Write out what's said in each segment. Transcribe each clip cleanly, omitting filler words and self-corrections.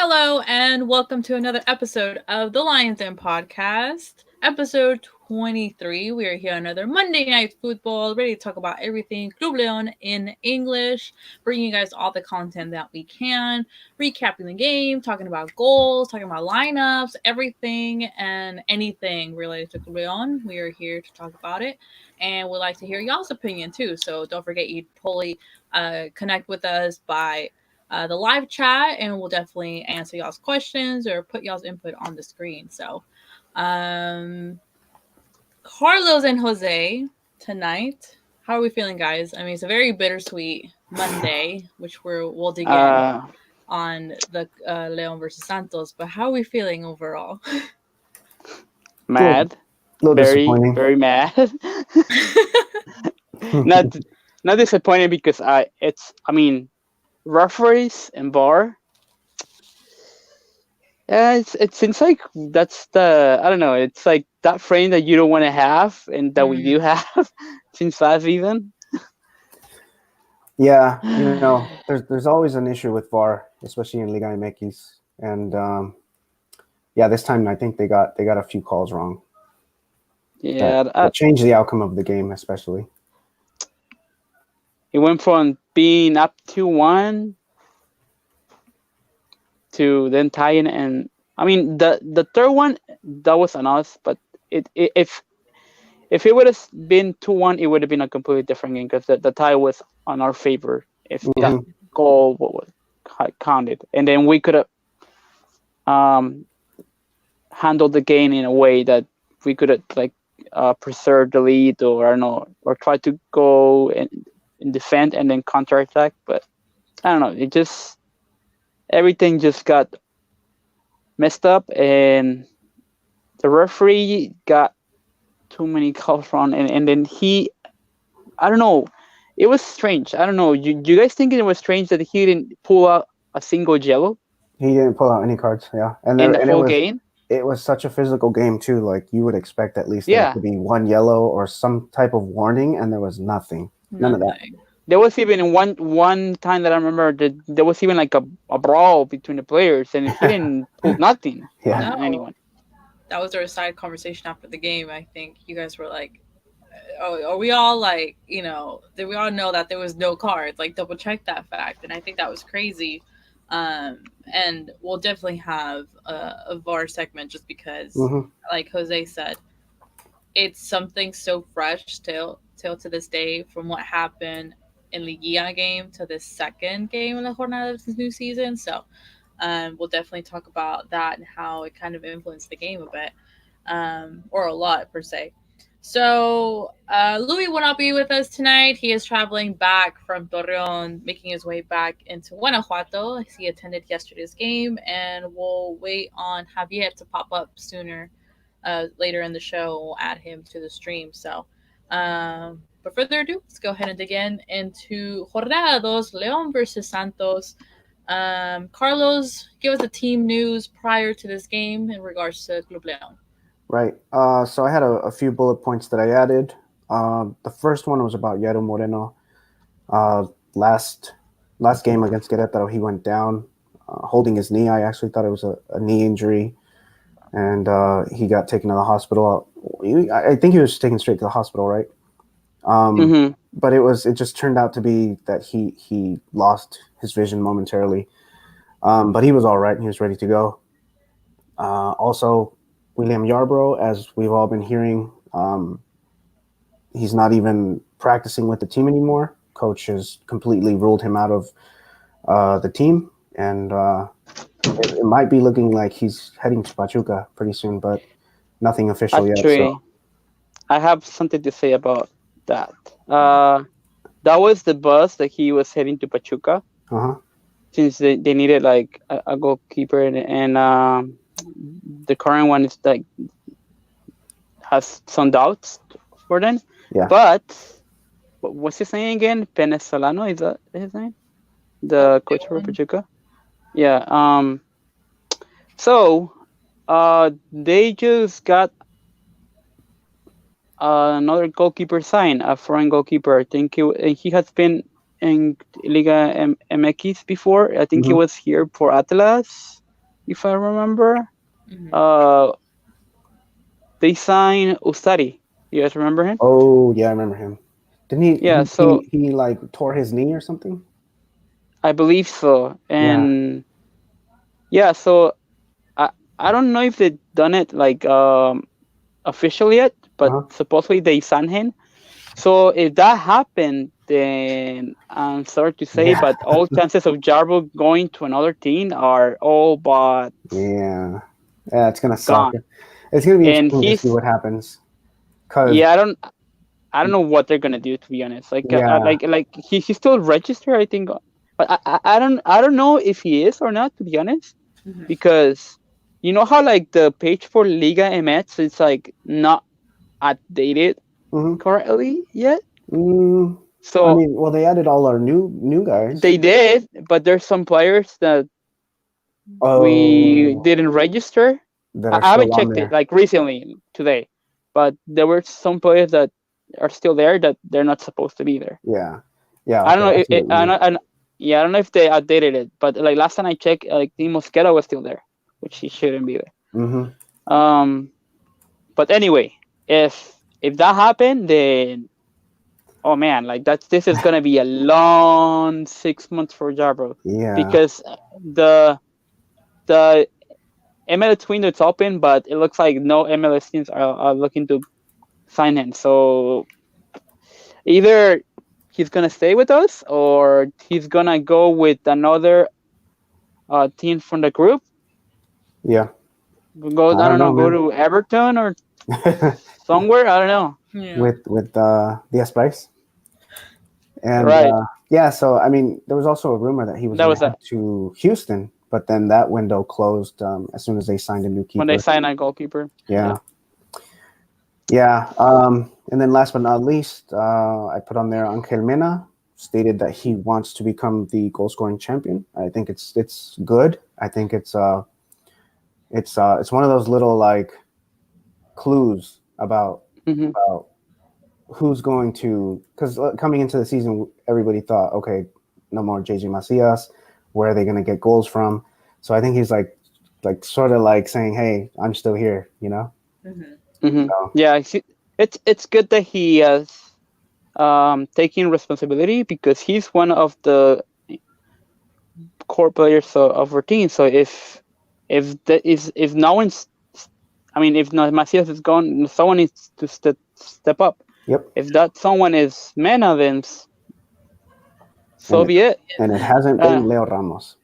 Hello, and welcome to another episode of the Lions Den podcast, episode 23. We are here on another Monday Night Football, ready to talk about everything Club Leon in English, bringing you guys all the content that we can, recapping the game, talking about goals, talking about lineups, everything and anything related to Club Leon. We are here to talk about it, and we'd like to hear y'all's opinion too. So don't forget you totally connect with us by the live chat, and we'll definitely answer y'all's questions or put y'all's input on the screen. So, um, Carlos and Jose tonight. How are we feeling, guys? I mean, it's a very bittersweet Monday, which we'll dig in Uh, on the Leon versus Santos. But how are we feeling overall? little, Mad, little very, disappointing. very mad. not, not disappointed because referees and VAR. Yeah, it seems like that's the I don't know. It's like that frame that you don't want to have and that we do have since last season. Yeah, there's always an issue with VAR, especially in Liga MX, and yeah, this time I think they got a few calls wrong Yeah, that changed the outcome of the game, especially. it went from being up 2-1 to then tying, and I mean the third one that was on us, but if it would have been 2-1, it would have been a completely different game because the tie was on our favor if that Mm-hmm. goal was counted, and then we could have um, handled the game in a way that we could have preserved the lead, or I don't know, or try to go and defend and then counterattack. But I don't know, it just everything just got messed up, and the referee got too many calls wrong, and then I don't know. It was strange. I don't know. You guys think it was strange that he didn't pull out a single yellow He didn't pull out any cards. Yeah, and in the it whole was game? such a physical game too. Like you would expect at least there Yeah. to be one yellow or some type of warning, and there was nothing. None of that. Nothing. There was even one time that I remember that there was even like a brawl between the players, and he didn't pull nothing Yeah. on No, anyone. that was our side conversation after the game. I think you guys were like, oh, are we all like, did we all know that there was no cards? Like, double check that fact. And I think that was crazy. And we'll definitely have a VAR segment just because, Mm-hmm. like Jose said, it's something so fresh till to this day from what happened in the Gia game to this second game in the jornada of this new season. So we'll definitely talk about that and how it kind of influenced the game a bit, or a lot per se. So Louis will not be with us tonight. He is traveling back from Torreon, making his way back into Guanajuato. He attended yesterday's game, and we'll wait on Javier to pop up sooner, later in the show. We'll add him to the stream. So, but further ado, let's go ahead and dig into Jornada dos, León versus Santos. Carlos, give us the team news prior to this game in regards to Club León. Right. So I had a few bullet points that I added. The first one was about Yero Moreno. Uh, last game against Querétaro, he went down holding his knee. I actually thought it was a knee injury, and he got taken to the hospital. I think he was taken straight to the hospital, right? Mm-hmm. But it just turned out to be that he lost his vision momentarily. But he was all right and he was ready to go. Also, William Yarbrough, as we've all been hearing, he's not even practicing with the team anymore. Coach has completely ruled him out of the team, and it might be looking like he's heading to Pachuca pretty soon, but nothing official yet. So, Actually, I have something to say about that. That was the bus that he was heading to Pachuca, since they needed like a goalkeeper, and the current one is like has some doubts for them. yeah. But what's his name again? Penesolano, is that his name? The coach for Pachuca. Yeah. So, they just got another goalkeeper signed, a foreign goalkeeper. I think he has been in Liga MX before. I think he was here for Atlas. if I remember. Hmm. Uh, they signed Ustari. You guys remember him? Oh yeah, I remember him. Didn't he? Yeah, He so he, he like tore his knee or something. I believe so. Yeah. And yeah, so I I don't know if they've done it like officially yet, Uh but huh. supposedly they signed him. So if that happened, then I'm sorry to say, Yeah. but all chances of Jarbo going to another team are all but Yeah. Yeah. It's gonna suck. gone. It's gonna be And interesting to see he's what happens. Cause yeah, I don't know what they're gonna do to be honest. yeah. He's still registered, I think, but I don't know if he is or not to be honest, Hmm. because you know how like the page for Liga MX it's like not updated Hmm. correctly yet. Mm, I So mean, well, they added all our new guys. they did, but there's some players that we Oh, didn't register. that I are I haven't still on checked it there. like recently today, but there were some players that are still there that they're not supposed to be there. Yeah. Yeah. I don't Okay. know. I see what you mean. Yeah, I don't know if they updated it, but like last time I checked, like the Mosquera was still there, which he shouldn't be there. Hmm. Um, but anyway, if that happened, then oh man, like this is gonna be a long 6 months for Jarbro Yeah. because the MLS window is open, but it looks like no MLS teams are looking to sign him. So either he's gonna stay with us or he's gonna go with another team from the group. Yeah. Go, I I don't don't know, know, go man. to Everton or somewhere. I don't know. Yeah. With the Spice and Right. yeah. So I mean, there was also a rumor that he was That going to was head that to Houston, but then that window closed as soon as they signed a new when they keeper. signed a goalkeeper. Yeah. Yeah. Yeah. And then last but not least, I put on there Angel Mena stated that he wants to become the goal scoring champion. I think it's good. I think it's one of those little like clues Hmm. about who's going to, because coming into the season everybody thought, okay, no more JJ Macias. Where are they going to get goals from? So I think he's like sort of like saying, hey, I'm still here, you know. Hmm. Hmm. So Yeah. It's good that he has taking responsibility because he's one of the core players of our team. So if no one's, I mean, if not Macias is gone, someone needs to step up. yep. If that someone is Mena, then and so it be it. and it hasn't Uh, been Leo Ramos.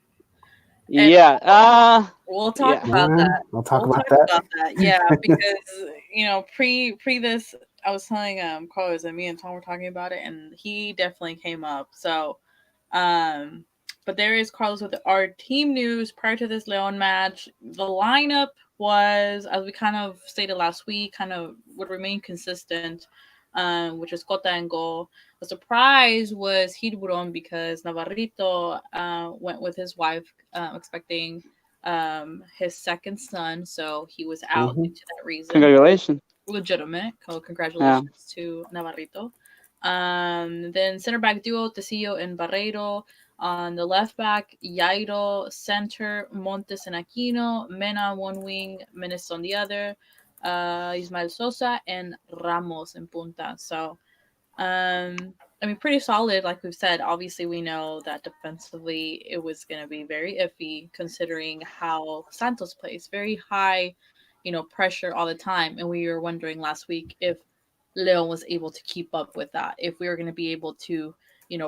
And yeah. we'll talk Yeah. about that. We'll talk We'll about talk that. about that. Yeah, because pre this, I was telling Carlos and me and Tom were talking about it, and he definitely came up. So, um, but there is Carlos with our team news prior to this Leon match. The lineup was, as we kind of stated last week, kind of would remain consistent, which is Cota and goal. The surprise was Hidburon because Navarrito went with his wife, expecting his second son, so he was out Hmm. due to that reason. Congratulations. Legitimate. Yeah. Congratulations to Navarrito. Then center back duo Tecillo and Barreiro. On the left back, Yairo, center, Montes and Aquino, Mena on one wing, Menes on the other, Ismael Sosa, and Ramos in punta. So I mean, pretty solid. Like we've said, obviously we know that defensively it was going to be very iffy considering how Santos plays. Very high, pressure all the time. And we were wondering last week if Leon was able to keep up with that, if we were going to be able to,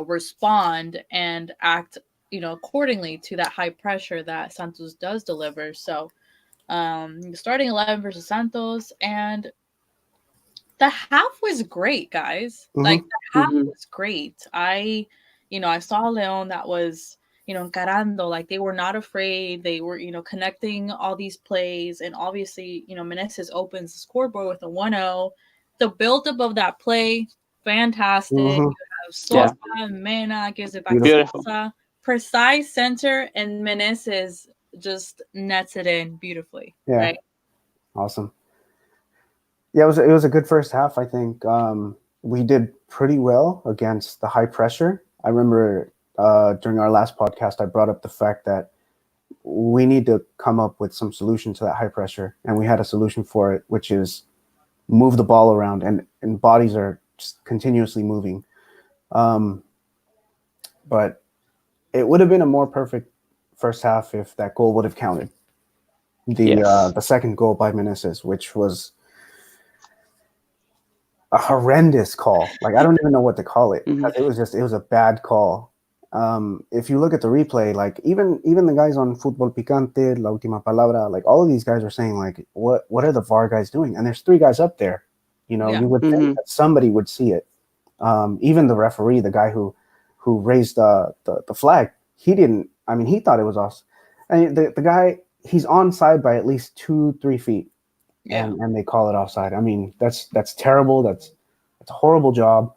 respond and act, accordingly to that high pressure that Santos does deliver. So, starting 11 versus Santos, and the half was great, guys. Like Hmm. the half Hmm. was great. I saw Leon that was, encarando. Like they were not afraid. They were, connecting all these plays, and obviously, Meneses opens the scoreboard with a 1-0. The buildup of that play, fantastic. Hmm. You have Yeah. Sosa, Mena gives it back to Beautiful. Beautiful. Sosa, precise center, and Meneses just nets it in beautifully, Yeah. right? Awesome. Yeah, it was a good first half. I think we did pretty well against the high pressure. I remember during our last podcast, I brought up the fact that we need to come up with some solution to that high pressure, and we had a solution for it, which is move the ball around, and bodies are just continuously moving. Um, but it would have been a more perfect first half if that goal would have counted. Yes. The second goal by Meneses, which was a horrendous call. Like I don't even know what to call it Hmm. because it was a bad call. If you look at the replay, like even the guys on Fútbol Picante, La Última Palabra, like all of these guys are saying like, what are the VAR guys doing? And there's three guys up there. You know, Yeah. you would think Hmm. that somebody would see it. Even the referee, the guy who raised the flag, he didn't. I mean, he thought it was us. And the guy, he's onside by at least 2-3 feet, Yeah. and they call it offside. I mean, that's terrible. That's a horrible job.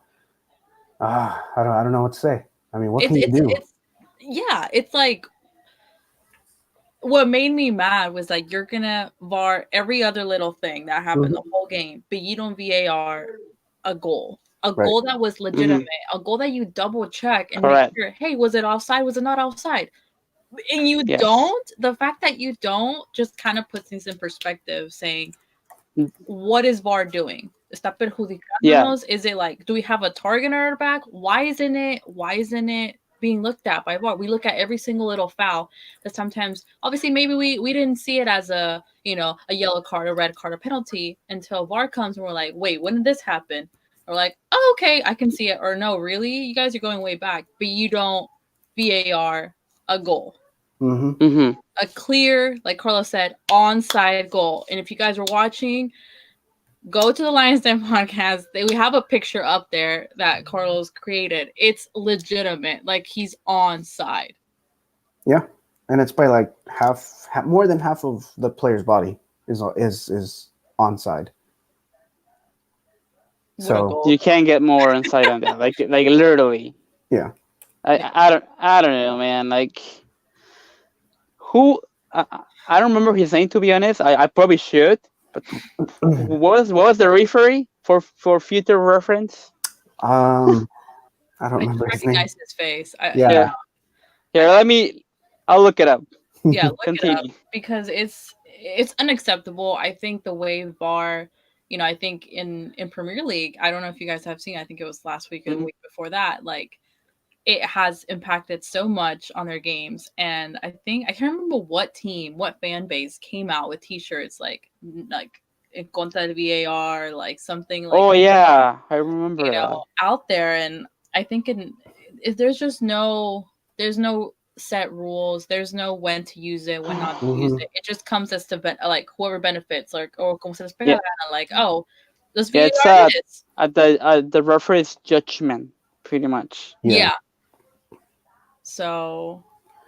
I don't know what to say. I mean, what It's can you it's do? it's yeah, it's like what made me mad was like you're gonna VAR every other little thing that happened the Hmm. whole game, but you don't VAR a goal. A Right. goal that was legitimate, Hmm. a goal that you double check and make Correct. sure, hey, was it offside? Was it not offside? And you Yes. don't, the fact that you don't just kind of puts things in perspective, saying, Mm. what is VAR doing? ¿Está Yeah. perjudicándonos? Is it like, do we have a target on our back? Why isn't it being looked at by VAR? We look at every single little foul that sometimes, obviously, maybe we didn't see it as a yellow card, a red card, a penalty until VAR comes and we're like, wait, when did this happen? We're like, oh, okay, I can see it. Or no, really? You guys are going way back, but you don't VAR a goal, Hmm. Hmm. a clear, like Carlos said, onside goal. And if you guys were watching, go to the Lions Den podcast. We have a picture up there that Carlos created. It's legitimate. Like he's on side. Yeah, and it's by like more than half of the player's body is onside. What a So goal. You can't get more inside on that. Like literally. yeah. Yeah. I don't know, man. Like who? I don't remember his name to be honest. I probably should. But what was the referee for future reference? um, I don't I just remember his name. recognize his face. Yeah. Yeah. Here, let me. I'll look it up. Yeah, look it up Continue. because it's unacceptable. I think the way VAR, I think in Premier League, I don't know if you guys have seen. I think it was last week or the Hmm. week before that. Like it has impacted so much on their games. And I think I can't remember what team, what fan base came out with T-shirts like in contra del VAR, like something like Oh yeah, I remember that. out there. And I think if there's just there's no set rules. There's no when to use it, when not to use Hmm. it. It just comes as to like whoever benefits, like or como se les pega la Yeah, gana, like oh, let's yeah. VAR It's this. at the referee's judgment, pretty much. Yeah. Yeah. So,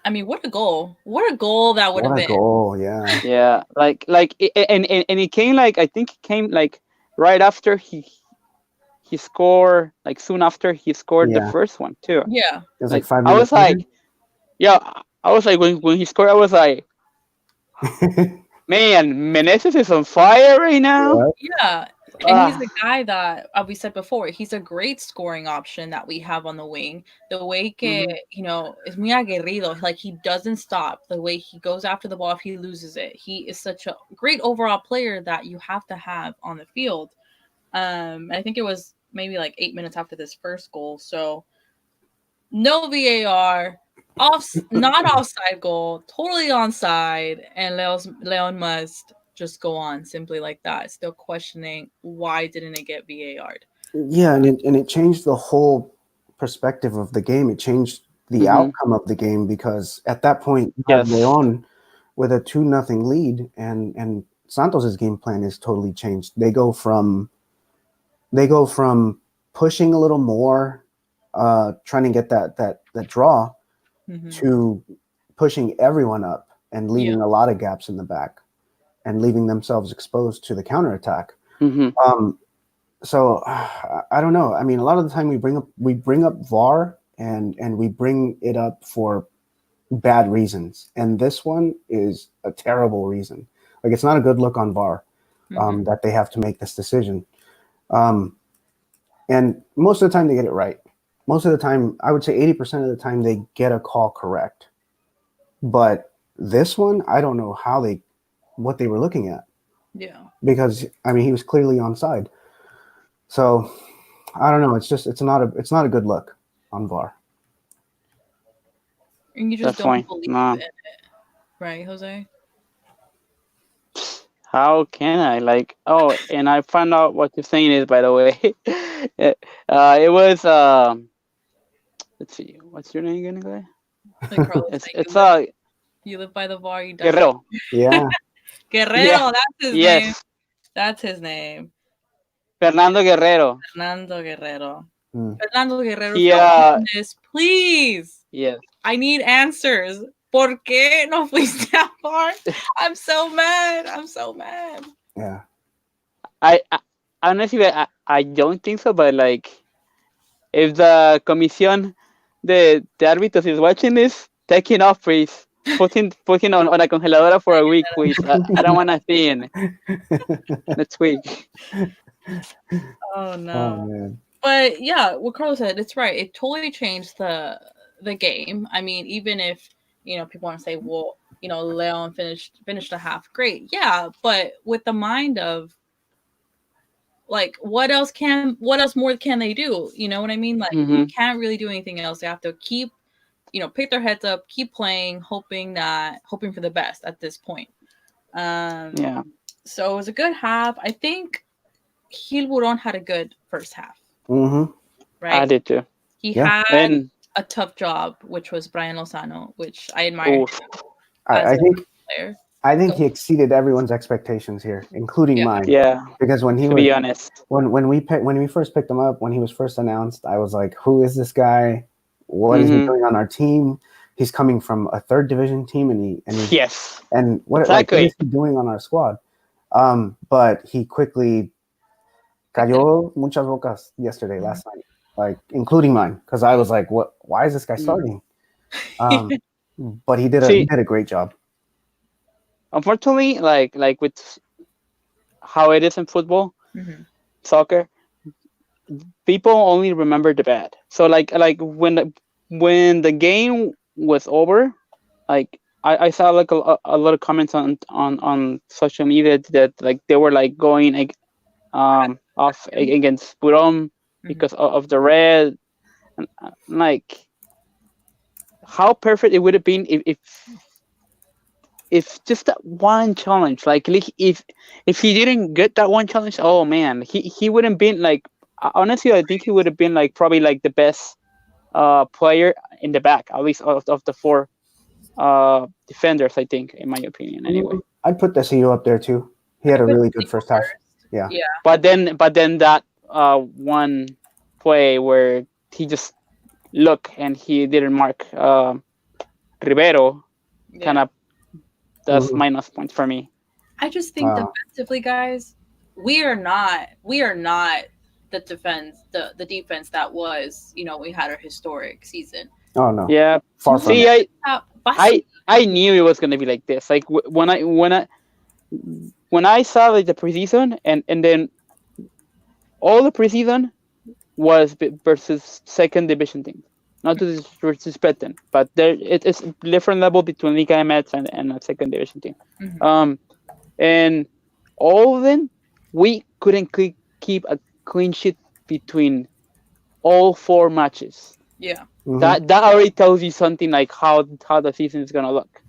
I mean, what a goal! What a goal that would What have a been. goal! Yeah. Yeah, and it came like I think it came like right after he scored, like soon after he scored the Yeah. first one too. Yeah, It was like Like 5 minutes later. yeah, I was like when he scored, I was like, man, Meneses is on fire right now. Yeah. yeah. And he's Ah, the guy that we said before. He's a great scoring option that we have on the wing. The way que hmm, is muy aguerrido. Like he doesn't stop. The way he goes after the ball if he loses it. He is such a great overall player that you have to have on the field. I think it was maybe like 8 minutes after this first goal. So no VAR, not offside goal, totally onside, and Leon must just go on simply like that. Still questioning why didn't it get VAR'd? Yeah, and it changed the whole perspective of the game. It changed the hmm, outcome of the game because at that point you have yes, Leon with a 2-0 lead, and Santos's game plan is totally changed. They go from pushing a little more, trying to get that draw, Mm-hmm. to pushing everyone up and Yeah. leaving a lot of gaps in the back and leaving themselves exposed to the counterattack. hmm, Um, so I don't know. I mean, a lot of the time we bring up VAR, and we bring it up for bad reasons, and this one is a terrible reason. Like it's not a good look on VAR, Mm-hmm. that they have to make this decision. Um, and most of the time they get it right. Most of the time, I would say 80% of the time they get a call correct. But This one, I don't know what they were looking at, Yeah. because I mean he was clearly onside. So I don't know. It's not a good look on VAR. And you just don't Definitely. believe No. it, right, Jose? How can I? Like, oh, and I found out what you're saying is, by the way. It was, let's see, what's your name again, guy? Like Carlos It's, saying, it's, you live by the bar, you die by Guerrero. Yeah. Yeah. Guerrero, that's his name. Yes. That's his name. Fernando Guerrero. Fernando Guerrero. Hmm. Fernando Guerrero, if He, you're watching this, please. yes. I need answers. ¿Por qué no fuiste a bar? I'm so mad. I'm so mad. Yeah. I honestly, I don't think so, but like, if the comisión de árbitros is watching this, taking off, please. Putting on la congeladora for a week, please. I don't want to see in next week. Oh Oh no. man. But yeah, what Carlos said, it's right. It totally changed the game. I mean, even if people want to say, well, Leon finished a half great, yeah, but with the mind of like, what else more can they do? You know what I mean? Like, they Hmm. can't really do anything else. They have to keep pick their heads up, keep playing, hoping for the best at this point. Um, Yeah, so it was a good half. I think Gilburon had a good first half, Mm-hmm. I right? did too. He Yeah. had And a tough job, which was Brian Lozano, which I admire him oh, as I a think player. I think Go. he exceeded everyone's expectations here, including Yeah. mine. yeah. Because To be honest. when we first picked him up, when he was first announced, I was like, "Who is this guy? What is he Hmm. doing on our team? He's coming from a third division team, Yes, and what exactly. is he doing on our squad?" But he quickly Picked it up. cayó muchas bocas yesterday, last night, like including mine, because I was like, "What? Why is this guy Mm. starting?" Um, but he See, did a great job. unfortunately, like with how it is in football, Mhm. soccer, people only remember the bad. So like when the game was over, like I saw like a lot of comments on social media that like they were like going like off against Purom Mhm. because of the red, and like how perfect it would have been if just that one challenge, like if he didn't get that one challenge, oh man, he wouldn't been like, honestly, I think he would have been like probably like the best player in the back, at least of the four defenders, I think, in my opinion, anyway. I'd put Desillo up there too. He I had a put really good Theo first half. first. Yeah. Yeah. But then that one play where he just looked and he didn't mark Rivero, kind Yeah. of that's Hmm. minus points for me. I just think Wow. defensively, guys, we are not the defense that was, we had our historic season. Oh no, Yeah. far We from See, it. I I knew it was gonna be like this. Like when I saw like the preseason and then all the preseason was versus second division teams. Not to disrespect them, but it's a different level between Liga MX and a second division team. Mhm. Um, and all of them, we couldn't keep a clean sheet between all four matches. Yeah. Hmm. That already tells you something like how the season is gonna look.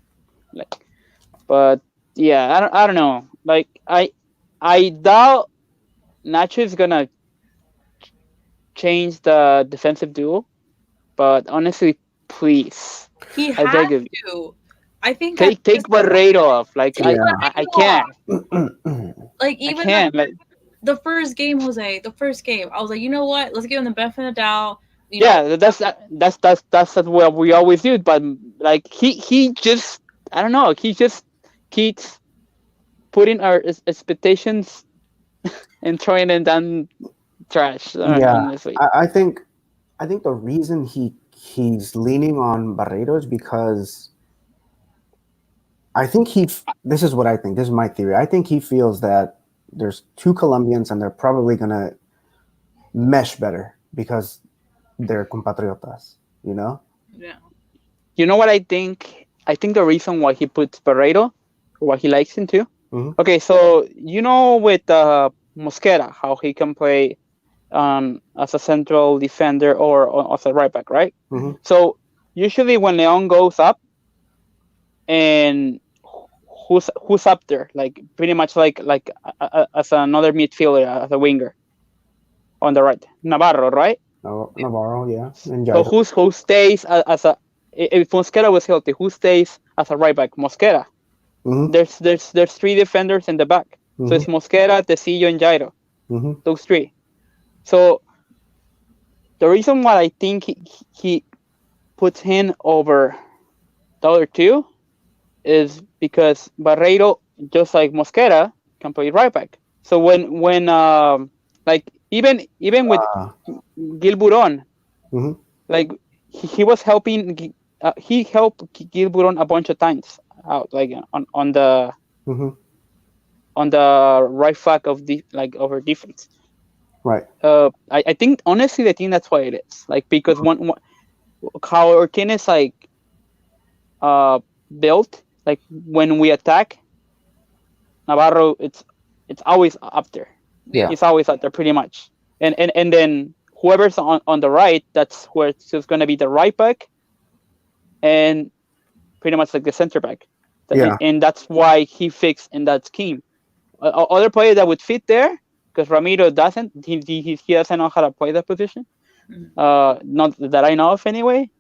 Like, but yeah, I don't know. Like I doubt Nacho is gonna change the defensive duo, but honestly, please, He I had beg of you, to. I think at take this point, Barreiro off. Like take Yeah. I Barreiro off. can't, Like I even can't. Like the first game, Jose, the first game, I was like, you know what? Let's give him the benefit of the doubt. yeah, that's what we always do. But like he just, I don't know, he just keeps putting our expectations and throwing them down trash. Yeah. Honestly, I think the reason he's leaning on Barreiro is because I think this is what I think. This is my theory. I think he feels that there's two Colombians and they're probably gonna mesh better because they're compatriotas. You know? Yeah. you know what I think? I think the reason why he puts Barreto, why he likes him too. Mhm. Okay, so with Mosquera, how he can play as a central defender or as a right back, right? Mhm. So usually when Leon goes up, and who's up there, like pretty much as another midfielder, as a winger on the right, Navarro, right? Navarro, yeah, and So Jairo. who stays as a if Mosquera was healthy, who stays as a right back? Mosquera. Mhm. There's three defenders in the back. So Mhm. it's Mosquera, Tecillo, and Jairo. Mhm. Those three. So the reason why I think he puts him over the other two is because Barreiro, just like Mosquera, can play right back. So when like even with Uh, Gilburon, mhm. like he was helping. He helped Gilburon a bunch of times out, like Mhm. on the right flank of the like over defense. Right. I think honestly, I think that's why it is. Like because one how our team is like uh built, like when we attack Navarro, it's always up there. Yeah. Yeah. He's always up there pretty much. And then whoever's on the right, that's where it's just gonna be the right back and pretty much like the center back. Yeah. And that's why he fits in that scheme. Other player that would fit there, because Ramiro doesn't. He doesn't know how to play that position. Mhm. Not that I know of anyway.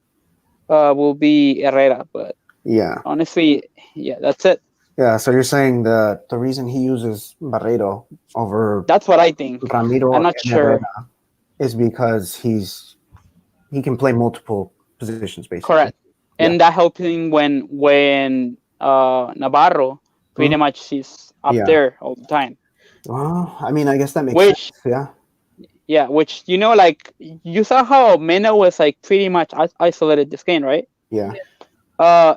Will be Herrera, but Yeah. honestly, yeah, that's it. Yeah. So you're saying that the reason he uses Barreto over That's what I think. I'm Ramiro not and Herrera sure. is because he can play multiple positions basically. Correct. Yeah. And that helped him when Navarro pretty Mhm. much is up Yeah. there all the time. Well, I mean, I guess that makes sense. Which Yeah. yeah, which like you saw how Mena was like pretty much isolated this game, right? Yeah. Yeah. Uh,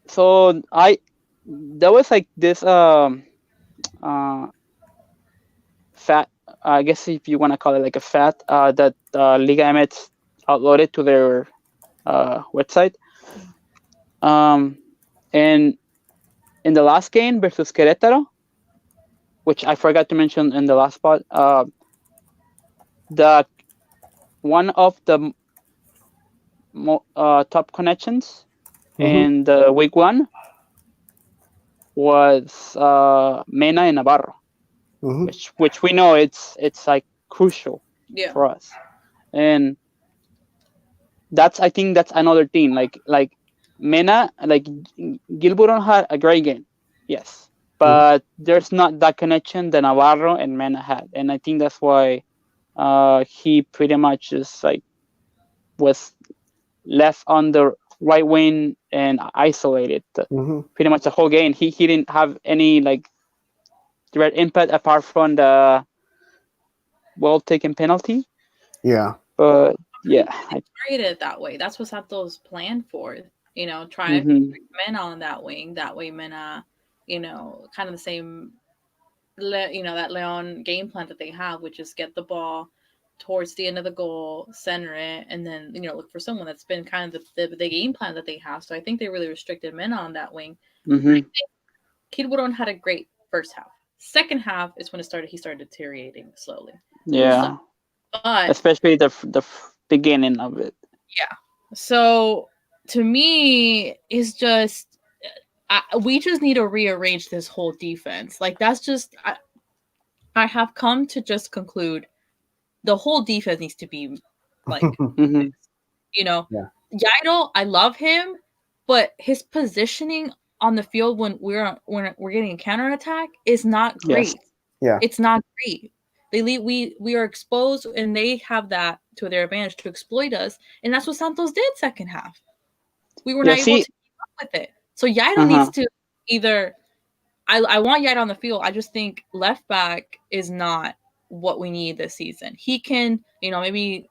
so I there was like this uh fat, I guess if you want to call it like a fat that Liga MX uploaded to their website. Um, and in the last game versus Querétaro, which I forgot to mention in the last part, the one of the top connections Mhm. in the week one was Mena and Navarro, Mhm. which we know it's like crucial Yeah. for us, and that's I think that's another thing. Like Mena, like Gilburon had a great game, yes, Mhm. but there's not that connection that Navarro and Mena had, and I think that's why he pretty much just like was left on the right wing and isolated Mhm. pretty much the whole game. He didn't have any like direct impact apart from the well taken penalty. Yeah. But yeah, They targeted it that way. That's what Santos planned for. Try to mm-hmm, put Mena on that wing. That way, Mena, kind of the same, that Leon game plan that they have, which is get the ball towards the end of the goal, center it, and then look for someone. That's been kind of the game plan that they have. So I think they really restricted Mena on that wing. I mm-hmm, think Kid Woodon had a great first half. Second half is when he started deteriorating slowly, a little slow. yeah, But especially the beginning of it. yeah. So to me, it's just we just need to rearrange this whole defense. Like that's just I have come to just conclude the whole defense needs to be like Mm-hmm, you know Yeah. Yaito. I love him, but his positioning on the field when we're getting a counterattack is not yes, great. Yeah. It's not great. They leave, we are exposed, and they have that to their advantage to exploit us, and that's what Santos did second half. We were yeah. not able See, to keep up with it. So Yaito needs uh-huh, to either. I want Yaito on the field. I just think left back is not what we need this season. He can, maybe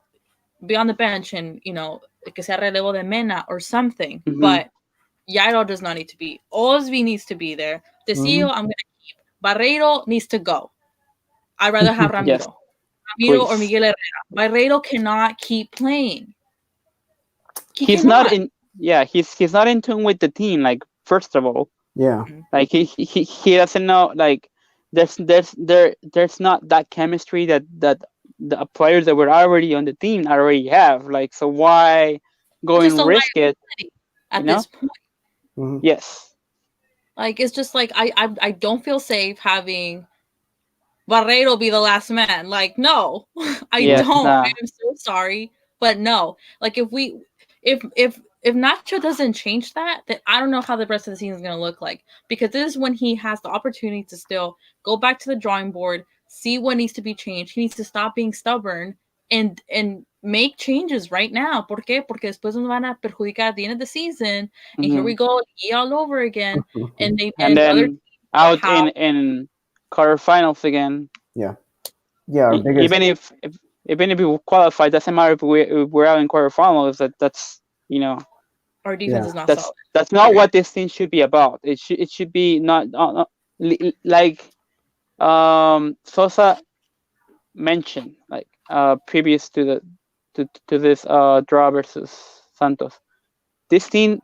be on the bench and que sea relevo de Mena or something, mm-hmm, but Yairo does not need to be. Osby needs to be there. Tecillo, Mhm. I'm gonna keep. Barreiro needs to go. I'd rather have yes, Ramiro or please. Miguel Herrera. Barreiro cannot keep playing. He He's not cannot. in. yeah, he's not in tune with the team. Like first of all, Yeah. Mhm. like he doesn't know like there's not that chemistry that the players that were already on the team already have. Like so why go It's just and a risk it? liability You at know? this point. Hmm. Yes. Like it's just like I don't feel safe having Barreiro be the last man. Like, no, I Hmm. Yes. don't. I Nah. am so sorry, but no. Like, if Nacho doesn't change that, then I don't know how the rest of the season is gonna look like. Because this is when he has the opportunity to still go back to the drawing board, see what needs to be changed. He needs to stop being stubborn and make changes right now. ¿Por qué? Porque después nos van a perjudicar at the end of the season, and here Hmm. we go all over again. And they And and other then teams know out how. in quarterfinals again. Yeah. Yeah. Our E- biggest. Even if even if we qualify, doesn't matter if we're out in quarterfinals. That's you know Our defense Yeah. is not that's solid. that's not what this thing should be about. It should be not like Sosa mentioned like previous to the to this draw versus Santos. This team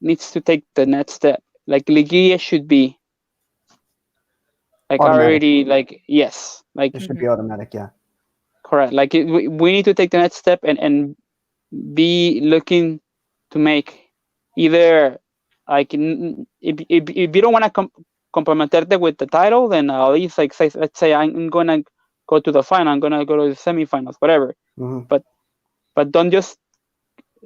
needs to take the next step. Like Liguilla should be like Automatic. already like yes like It should Mm-hmm. be automatic. Yeah. correct like we need to take the next step and be looking to make either like if you don't want to comprometerte with the title, then at least like say, let's say I'm gonna go to the final, I'm gonna go to the semifinals, whatever. Hmm. But don't just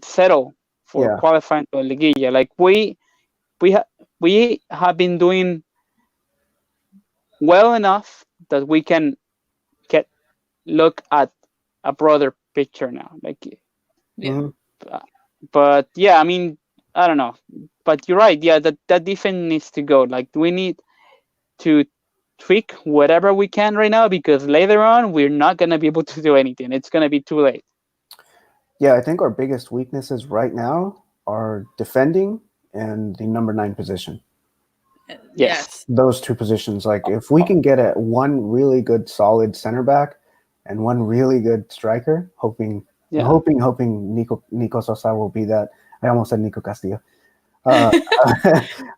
settle for Yeah. qualifying to the liguilla. Like we have been doing well enough that we can get look at a broader picture now. Like Yeah. Hmm. uh, but yeah, I mean, I don't know. But you're right. Yeah, that defense needs to go. Like we need to tweak whatever we can right now because later on we're not gonna be able to do anything. It's gonna be too late. Yeah. I think our biggest weaknesses right now are defending and the number 9 position. Yes. Yes. Those two positions. Like if we can get at one really good solid center back and one really good striker, I'm Yeah. hoping Nico Sosa will be that. I almost said Nico Castillo. Uh,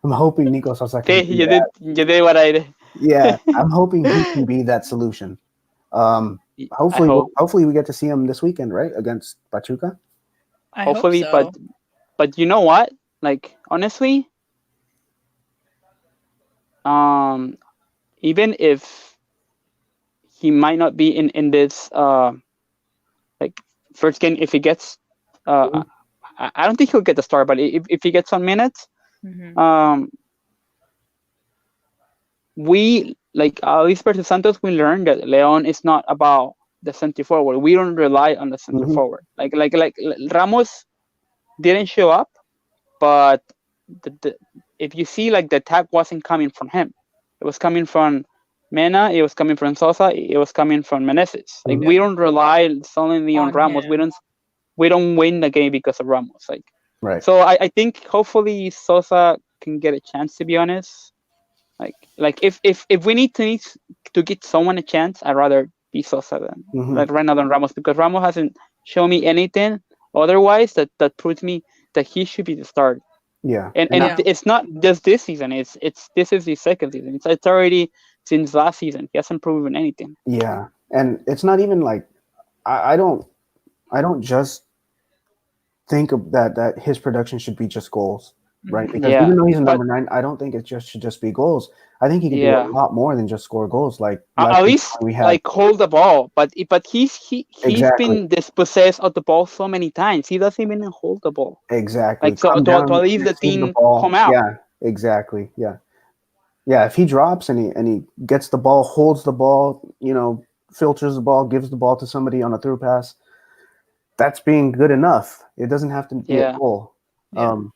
I'm hoping Nico Sosa can See, be that. you did what I did. Yeah, I'm hoping he can be that solution. I hope. Hopefully we get to see him this weekend, right, against Pachuca. I hope Hopefully, so. but you know what? Like honestly, um, even if he might not be in this like first game, if he gets Mhm. I don't think he'll get the start, but if he gets some minutes, Mm-hmm. um, we like at least versus Santos, we learned that Leon is not about the center forward. We don't rely on the center Mhm. forward. Like Ramos didn't show up, but the if you see like the attack wasn't coming from him, it was coming from Mena, it was coming from Sosa, it was coming from Meneses. Like Mhm. we Yeah. don't rely solely on On Ramos. him. We don't win the game because of Ramos. Like Right. so, I think hopefully Sosa can get a chance. To be honest, if we need to give someone a chance, I'd rather be Sosa than Mhm. like right now than Ramos because Ramos hasn't shown me anything otherwise that proves me that he should be the starter. Yeah. And And Yeah. it's not just this season. It's this is the second season. It's already since last season. He hasn't proven anything. yeah, and it's not even like I, I don't I don't just think of that his production should be just goals, right? Mm-hmm. Because Yeah, even though he's a but number 9, I don't think it just should just be goals. I think he could do a yeah, lot more than just score goals. Like last at season least when we had like hold the ball. But he's exactly, been dispossessed of the ball so many times. He doesn't even hold the ball. exactly Like so come to down, at least the receive the team come ball. out. Yeah, exactly. Yeah, yeah. If he drops and he gets the ball, holds the ball, filters the ball, gives the ball to somebody on a through pass, that's being good enough. It doesn't have to be a Yeah, goal. Yeah. Um,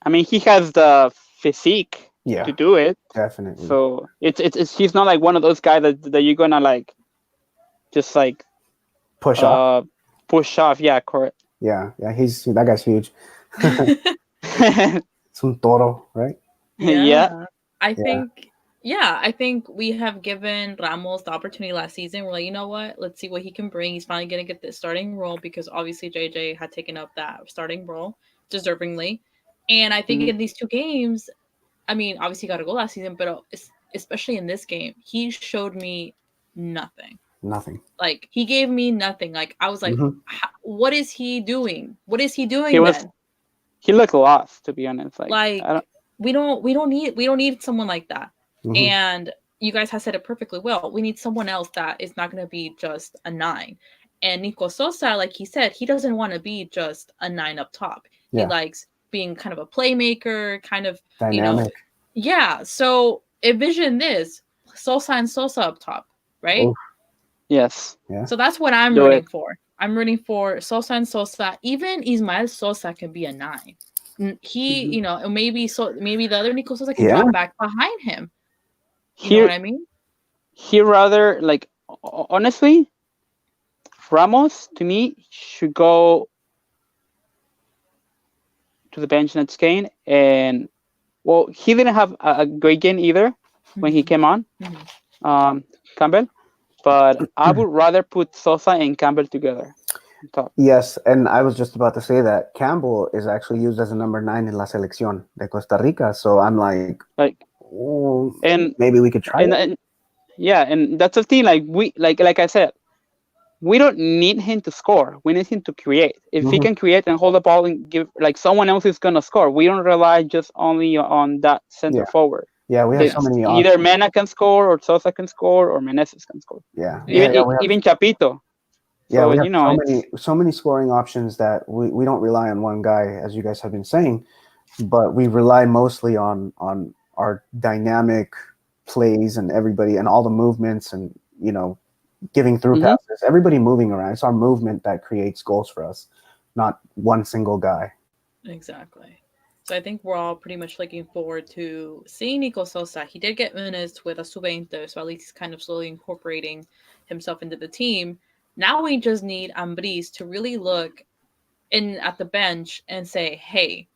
I mean he has the physique yeah, to do it. definitely So it's he's not like one of those guys that you're gonna like just like push off. uh push off. Yeah, correct. Yeah, yeah. He's that guy's huge. It's un toro, right? Yeah, Yeah. I Yeah. think yeah, I think we have given Ramos the opportunity last season. We're like, you know what? Let's see what he can bring. He's finally gonna get the starting role because obviously JJ had taken up that starting role deservingly. And I think Mhm. in these two games, I mean, obviously he got a goal last season, but especially in this game, he showed me nothing. Nothing. Like he gave me nothing. Like I was like, Hmm. what is he doing? What is he He doing was then? he looked lost, to be honest. Like I Like don't we don't need someone like that. Hmm. And you guys have said it perfectly well. We need someone else that is not going to be just a 9. And Nico Sosa, like he said, he doesn't want to be just a 9 up top. He Yeah. likes being kind of a playmaker, kind of, you know, Dynamic. yeah. So envision this: Sosa and Sosa up top, right? Oh, yes. yeah. So that's what I'm Do it. rooting for. I'm rooting for Sosa and Sosa. Even Ismael Sosa can be a 9. He, Mhm. maybe the other Nico Sosa can Yeah. drop back behind him. You know what Here I mean? he rather like honestly, Ramos to me should go to the bench next game. And well, he didn't have a great game either when he Mm-hmm. came on, Mm-hmm. um, Campbell. But I would rather put Sosa and Campbell together on top. Yes, and I was just about to say that Campbell is actually used as a number 9 in La Selección de Costa Rica. So I'm like, Like oh, and maybe we could try and, it. and yeah, and that's the thing. Like we like I said, we don't need him to score. We need him to create. If he Hmm. can create and hold the ball and give, like someone else is gonna score. We don't rely just only on that center Yeah, forward. yeah, we have Yeah. so It's many either options. Mena can score or Sosa can score or Meneses can score. Yeah, yeah, Yeah. yeah. Even Chapito. Yeah, So we have it's so many scoring options that we don't rely on one guy, as you guys have been saying, but we rely mostly on our dynamic plays and everybody and all the movements and giving through mhm. passes. Everybody moving around. It's our movement that creates goals for us, not one single guy. Exactly. So I think we're all pretty much looking forward to seeing Nico Sosa. He did get minutes with a sub-20, so at least he's kind of slowly incorporating himself into the team. Now we just need Ambris to really look in at the bench and say, "Hey,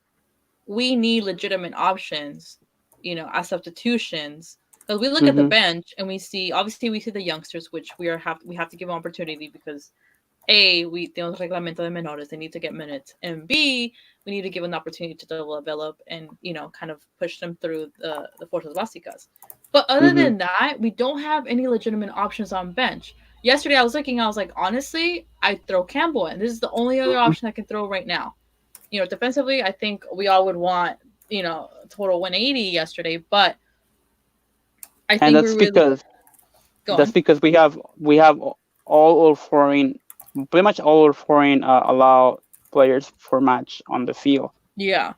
we need legitimate options, as substitutions." Because we look at the Mhm. bench and we see, obviously, we see the youngsters, which we have to give them opportunity because we tenemos reglamento de menores, they need to get minutes, and B, we need to give an opportunity to develop and kind of push them through the fuerzas básicas. But other Mhm. than that, we don't have any legitimate options on bench. Yesterday, I was looking, I was like, honestly, I'd throw Campbell in. This is the only other Mhm. option I can throw right now. Defensively, I think we all would want total 180 yesterday, but I And think we really go that's on. because we have all our foreign, pretty much all our foreign allow players for match on the field. Yeah.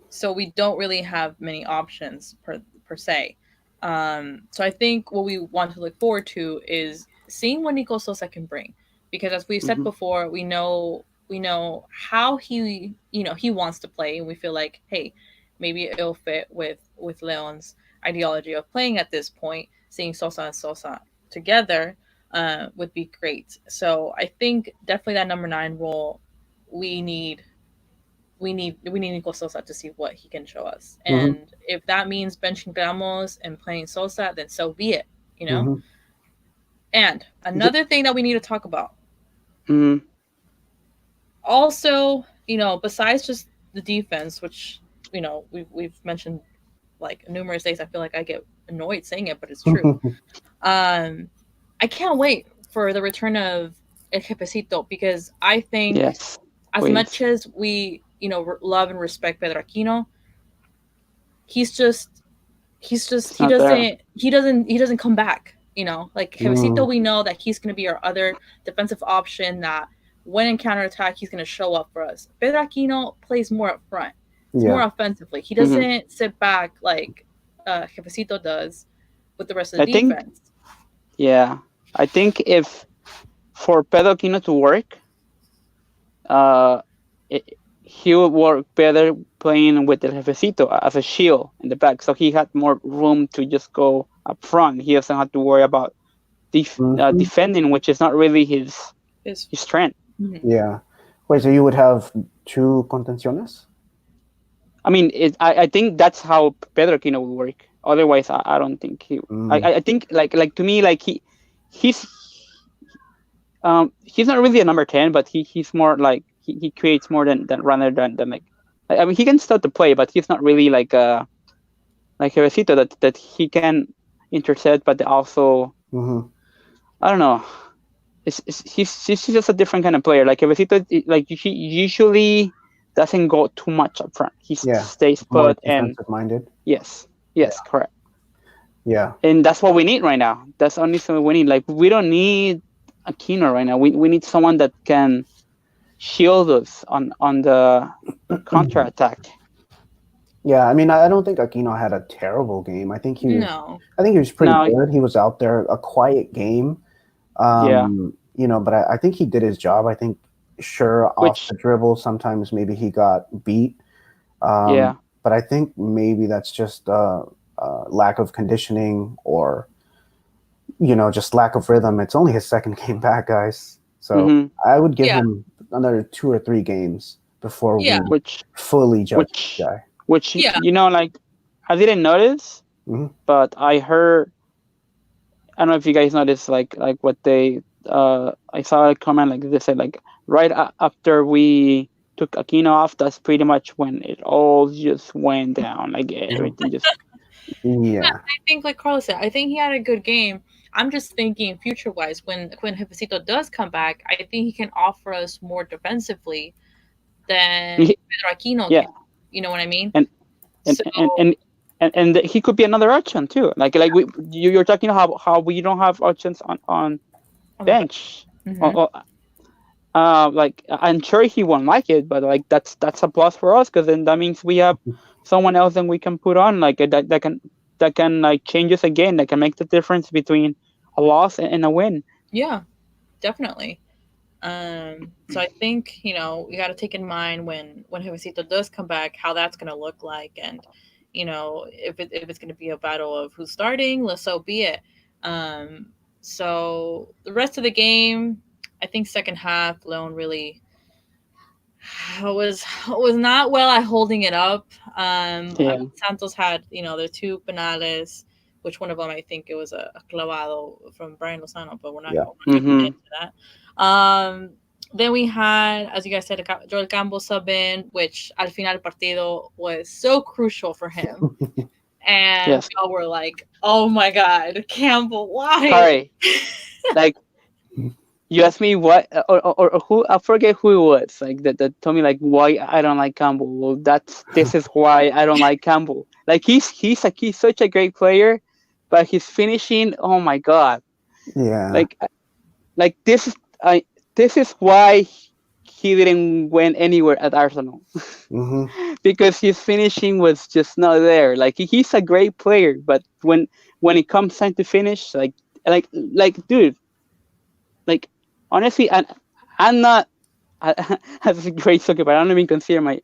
So we don't really have many options per se. So I think what we want to look forward to is seeing what Nico Sosa can bring, because as we've said Mhm. before, we know how he wants to play, and we feel like, hey, maybe it'll fit with Leon's ideology of playing at this point. Seeing Sosa and Sosa together would be great. So I think definitely that number 9 role we need we need Nico Sosa to see what he can show us. Mhm. And if that means benching Ramos and playing Sosa, then so be it, you know? Mhm. And another thing that we need to talk about, Mhm. also, besides just the defense, which, we've mentioned like numerous days, I feel like I get annoyed saying it, but it's true. Um, I can't wait for the return of El Jefecito, because I think Yes, as much please. as we, love and respect Pedro Aquino, he's just It's he not there. doesn't come back. Like Mm, Jefecito, we know that he's going to be our other defensive option, that when in counterattack, he's going to show up for us. Pedro Aquino plays more up front. It's yeah. more offensively. He Mhm. doesn't sit back like Jefecito does with the rest of I the think defense. yeah. I think if for Pedokino to work, uh, it, he would work better playing with El Jefecito as a shield in the back, so he had more room to just go up front. He doesn't have to worry about Mhm. defending, which is not really Is his strength. mhm. Yeah. Wait, so you would have two contenciones? I mean, I think that's how Pedro Aquino would work. Otherwise, I don't think he. Mm, I think like to me like he's he's not really a number 10, but he's more like he creates more than rather than like I mean, he can start to play, but he's not really like Jerecito that he can intercept, but also Hmm. I don't know. He's just a different kind of player. Like Jerecito, like he usually doesn't go too much up front. He Yeah, stays more put, and defensive minded. yes, Yeah, yes, correct. yeah, And that's what we need right now. That's only something we need. Like we don't need Aquino right now. We need someone that can shield us on the counter attack. yeah. I mean, I don't think Aquino had a terrible game. No. I think he was pretty No, good. He was out there, a quiet game. yeah, But I think he did his job. I think sure off which the dribble, sometimes maybe he got beat. yeah, But I think maybe that's just lack of conditioning or just lack of rhythm. It's only his second game back, guys. So hmm I would give Yeah. him another 2 or 3 games before Yeah. we which fully judge this which guy. which Yeah. like I didn't notice, Hmm. but I heard. I don't know if you guys noticed like what they I saw a comment like they said like right after we took Aquino off, that's pretty much when it all just went down. Like Hmm. everything just Yeah. I think, like Carlos said, I think he had a good game. I'm just thinking future wise, when Hipposito does come back, I think he can offer us more defensively than Pedro Aquino yeah, can. You know what I mean? and and So and and. And he could be another option too. Like you're talking how we don't have options on on the back. bench. Hmm. Like I'm sure he won't like it, but like that's a plus for us because then that means we have someone else that we can put on like that can like change us again, that can make the difference between a loss and a win. Yeah, definitely. So I think we got to take in mind when Jovesito does come back, how that's going to look like, and if it's going to be a battle of who's starting, let's so be it. Um, so the rest of the game, I think second half, Leon really was not well at holding it up. I Yeah. mean, Santos had their two penales, which one of them I think it was a clavado from Brian Lozano, but Yeah. we're not gonna get Mm-hmm. into that. Then we had, as you guys said, Joel Campbell sub in, which al final partido was so crucial for him, and Yes. we all were like, "Oh my God, Campbell, why?" Sorry. Like you asked me what or who, I forget who it was like that told me like why I don't like Campbell. Well, this is why I don't like Campbell. Like he's such a great player, but his finishing, oh my god. Yeah. Like like this is I this is why he didn't win anywhere at Arsenal Hmm. because his finishing was just not there. Like he's a great player, but when it comes time to finish, like dude, like honestly, I'm not as a great soccer, but I don't even consider my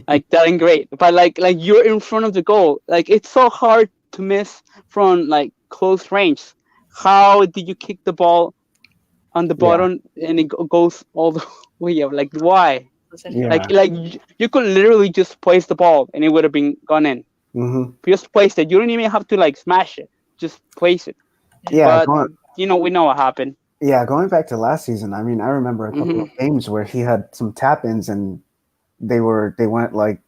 like that great. But like you're in front of the goal, like it's so hard to miss from like close range. How did you kick the ball on the Yeah. bottom and it goes all the way up? Like why? Sergio Yeah. You could literally just place the ball and it would have been gone in. Hmm. Just place it. You don't even have to like smash it. Just place it. Yeah. But we know what happened. Going back to last season, I mean, I remember a couple Hmm. of games where he had some tap-ins and they went like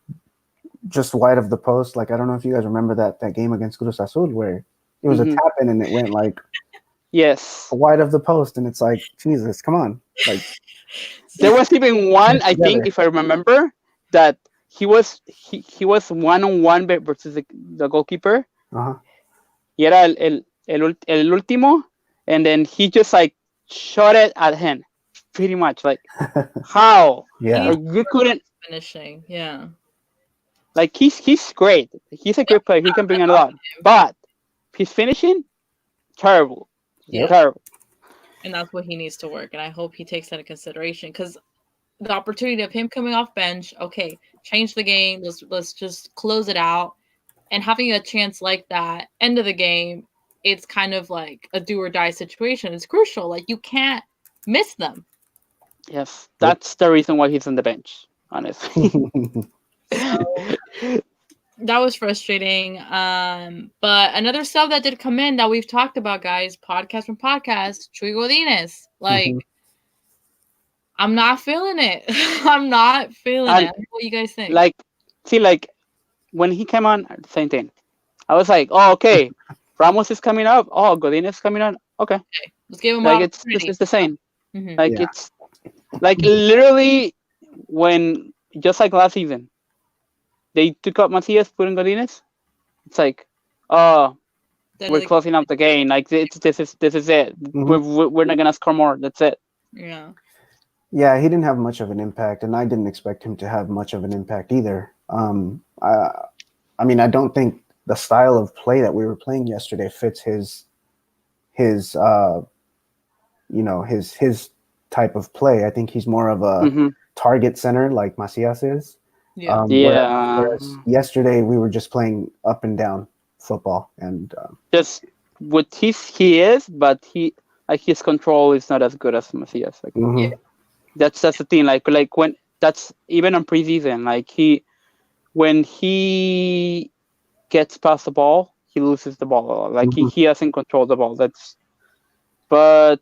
just wide of the post. Like I don't know if you guys remember that game against Cruz Azul where it was a Hmm. tap-in and it went like Yes. wide of the post, and it's like Jesus, come on, like There was even get one, it I think, together. if I remember, that he was 1-on-1 versus the goalkeeper. Uh-huh. Y era el último, and then he just like shot it at him, pretty much. Like how? Yeah. he's Like you couldn't. finishing, yeah. Like he's great. He's a great player. He can bring it on, but his finishing terrible, Yep. Yeah, terrible. and that's what he needs to work. And I hope he takes that into consideration because the opportunity of him coming off bench, okay, change the game. Let's just close it out. And having a chance like that, end of the game, it's kind of like a do or die situation. It's crucial. Like you can't miss them. Yes, Yep. that's the reason why he's on the bench. Honestly. So that was frustrating. But another sub that did come in that we've talked about, guys, podcast from podcast, Chuy Godinez. Like Mhm. I'm not feeling it. I'm not feeling it. And I don't know what you guys think. like, see, like when he came on, same thing. I was like, oh, okay, Ramos is coming up. Oh, Godin is coming on. Okay, Okay, let's give him like opportunity. it's the same. Hmm. Like Yeah. it's like literally when just like last season they took up Matias, put in Godinez. It's like, oh, That we're is, closing up the game. Like this is it. Hmm. We're not gonna score more. That's it. yeah. Yeah, he didn't have much of an impact, and I didn't expect him to have much of an impact either. I mean, I don't think the style of play that we were playing yesterday fits his his type of play. I think he's more of a Hmm. target center like Macias is. Yeah. Whereas yesterday we were just playing up and down football, and Just what he is, but he like his control is not as good as Macias. Like Yeah. mhm, that's the thing. Like when that's even on preseason. Like when he gets past the ball, he loses the ball a lot. Like mhm, he hasn't controlled the ball. That's but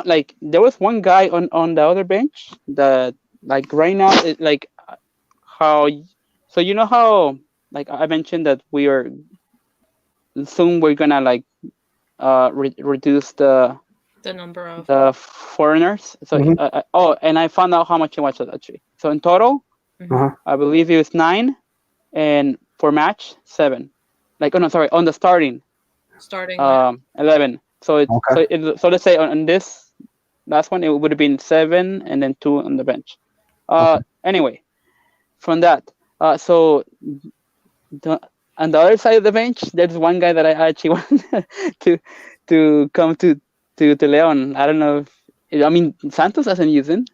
like there was one guy on the other bench that like right now like how so how like I mentioned that we are soon we're gonna like reduce The number of. the foreigners. So mhm, oh, and I found out how much it was actually. So in total, Hmm. uh-huh, I believe it was 9, and for match 7. Like oh no, sorry, on the starting Starting line. 11. So okay, so let's say on this last one it would have been 7 and then 2 on the bench. okay, Anyway, from that, so the, on the other side of the bench, there's one guy that I actually want to come to Leon. I don't know if I mean Santos doesn't use him.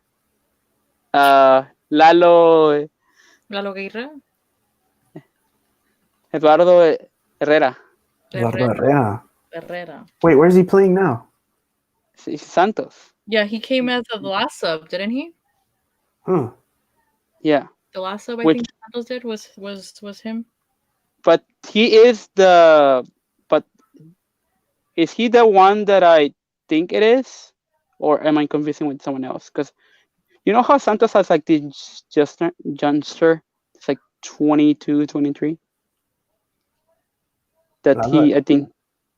Lalo Lalo Guerra. Eduardo Herrera. Eduardo Herrera. Herrera. Herrera. Wait, where's he playing now? Santos. Yeah, he came as the last sub, didn't he? Huh. Yeah, The last sub I which think Santos did was him. but he is the but is he the one that I think it is, or am I confusing with someone else? Because you know how Santos has like this just youngster, it's like 22, 23. That Lalo, he I think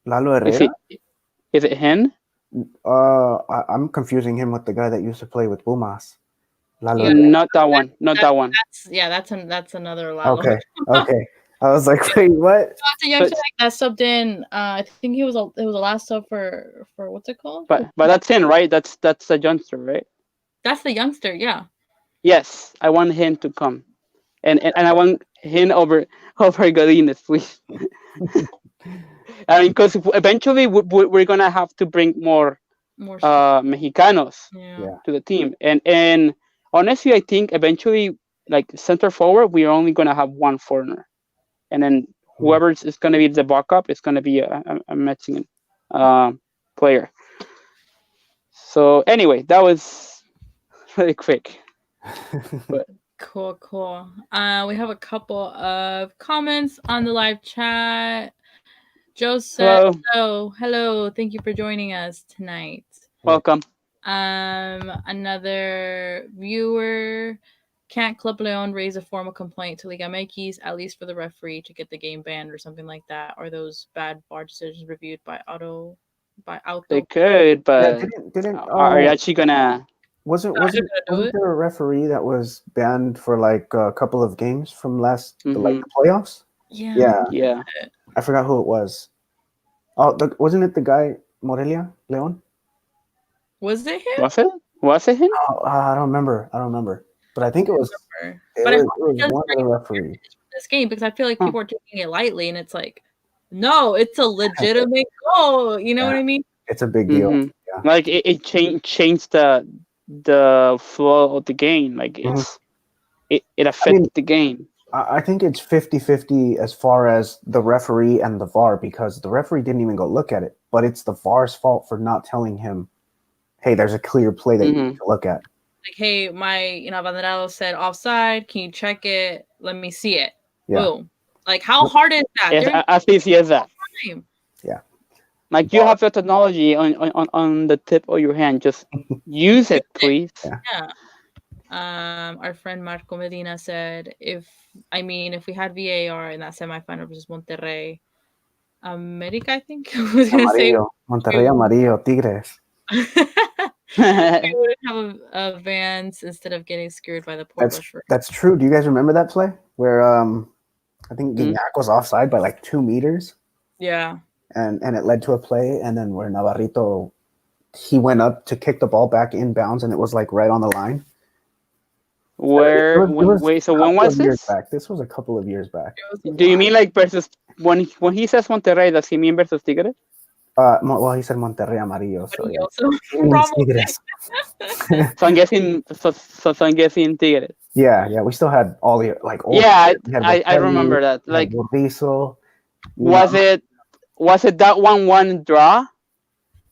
Lalo is Herrera. it is it him? I'm confusing him with the guy that used to play with Pumas. Lalo Yeah, Herrera. Not that one. Not that, that one. that's another Lalo. Okay, okay. I was like, wait, what? That's a So, youngster that subbed in. I think it was a last sub for what's it called? but that's him, right? That's a youngster, right? That's the youngster. Yeah. Yes, I want him to come, and I want him over Godinez, please. I mean, because eventually we're gonna have to bring more More. Mexicanos Yeah. Yeah. to the team, and honestly, I think eventually, like center forward, we're only gonna have one foreigner, and then Mhm. whoever is gonna be the backup is gonna be a Mexican uh, player. So anyway, that was really quick, but Cool, cool. We have a couple of comments on the live chat. Joe said, hello, hello, thank you for joining us tonight. welcome. Another viewer, can't Club Leon raise a formal complaint to Liga MX, at least for the referee to get the game banned or something like that? Or those bad bar decisions reviewed by They Auto? could, Yeah, but didn't are you actually gonna? wasn't They're wasn't gonna do wasn't it. there a referee that was banned for like a couple of games from like Mm-hmm. the playoffs? Yeah. Yeah, Yeah. I forgot who it was. Oh, wasn't it the guy Morelia Leon? Was it him? Was it? Was it him? Oh, I don't remember. I don't remember, but I think But I hope it he was does one of bring the referees. this game because I feel like Huh. people are taking it lightly and it's like, no, it's a legitimate goal. You know Yeah, what I mean? it's a big deal. Mm-hmm. Yeah. Like it changed the flow of the game. Like Mhm. it I mean, affected the game. I think it's 50-50 as far as the referee and the VAR because the referee didn't even go look at it, but it's the VAR's fault for not telling him, hey, there's a clear play that you need Mm-hmm. to look at. Like, hey, my Abanderado said offside. Can you check it? Let me see it. Yeah. Boom. Like, how hard is that? Yes, They're in as easy as that. time. Yeah. Like you have the technology on the tip of your hand. Just use it, please. Yeah. Yeah. Our friend Marco Medina said, if we had VAR in that semifinal versus Monterrey, America, I think was gonna say Amarillo. we Monterrey Amarillo. Tigres. we would have a Vans instead of getting screwed by the poor Bush. That's true. Do you guys remember that play where I think Hmm? Gignac was offside by like 2 meters, Yeah. and it led to a play, and then where Navarrito he went up to kick the ball back inbounds, and it was like right on the line. It was Wait, so a when couple was of years this? back. This was a couple of years back. It was Do you alive. mean like versus when he says Monterrey, does he mean versus Tigres? Well, he said Monterrey Amarillo, But so he yeah, also he means probably Tigres. So I'm guessing Tigres. Yeah. We still had all the like old. Yeah, We had I Bocelli, remember that. we had Like, Burdizo. You know, was it that 1-1 draw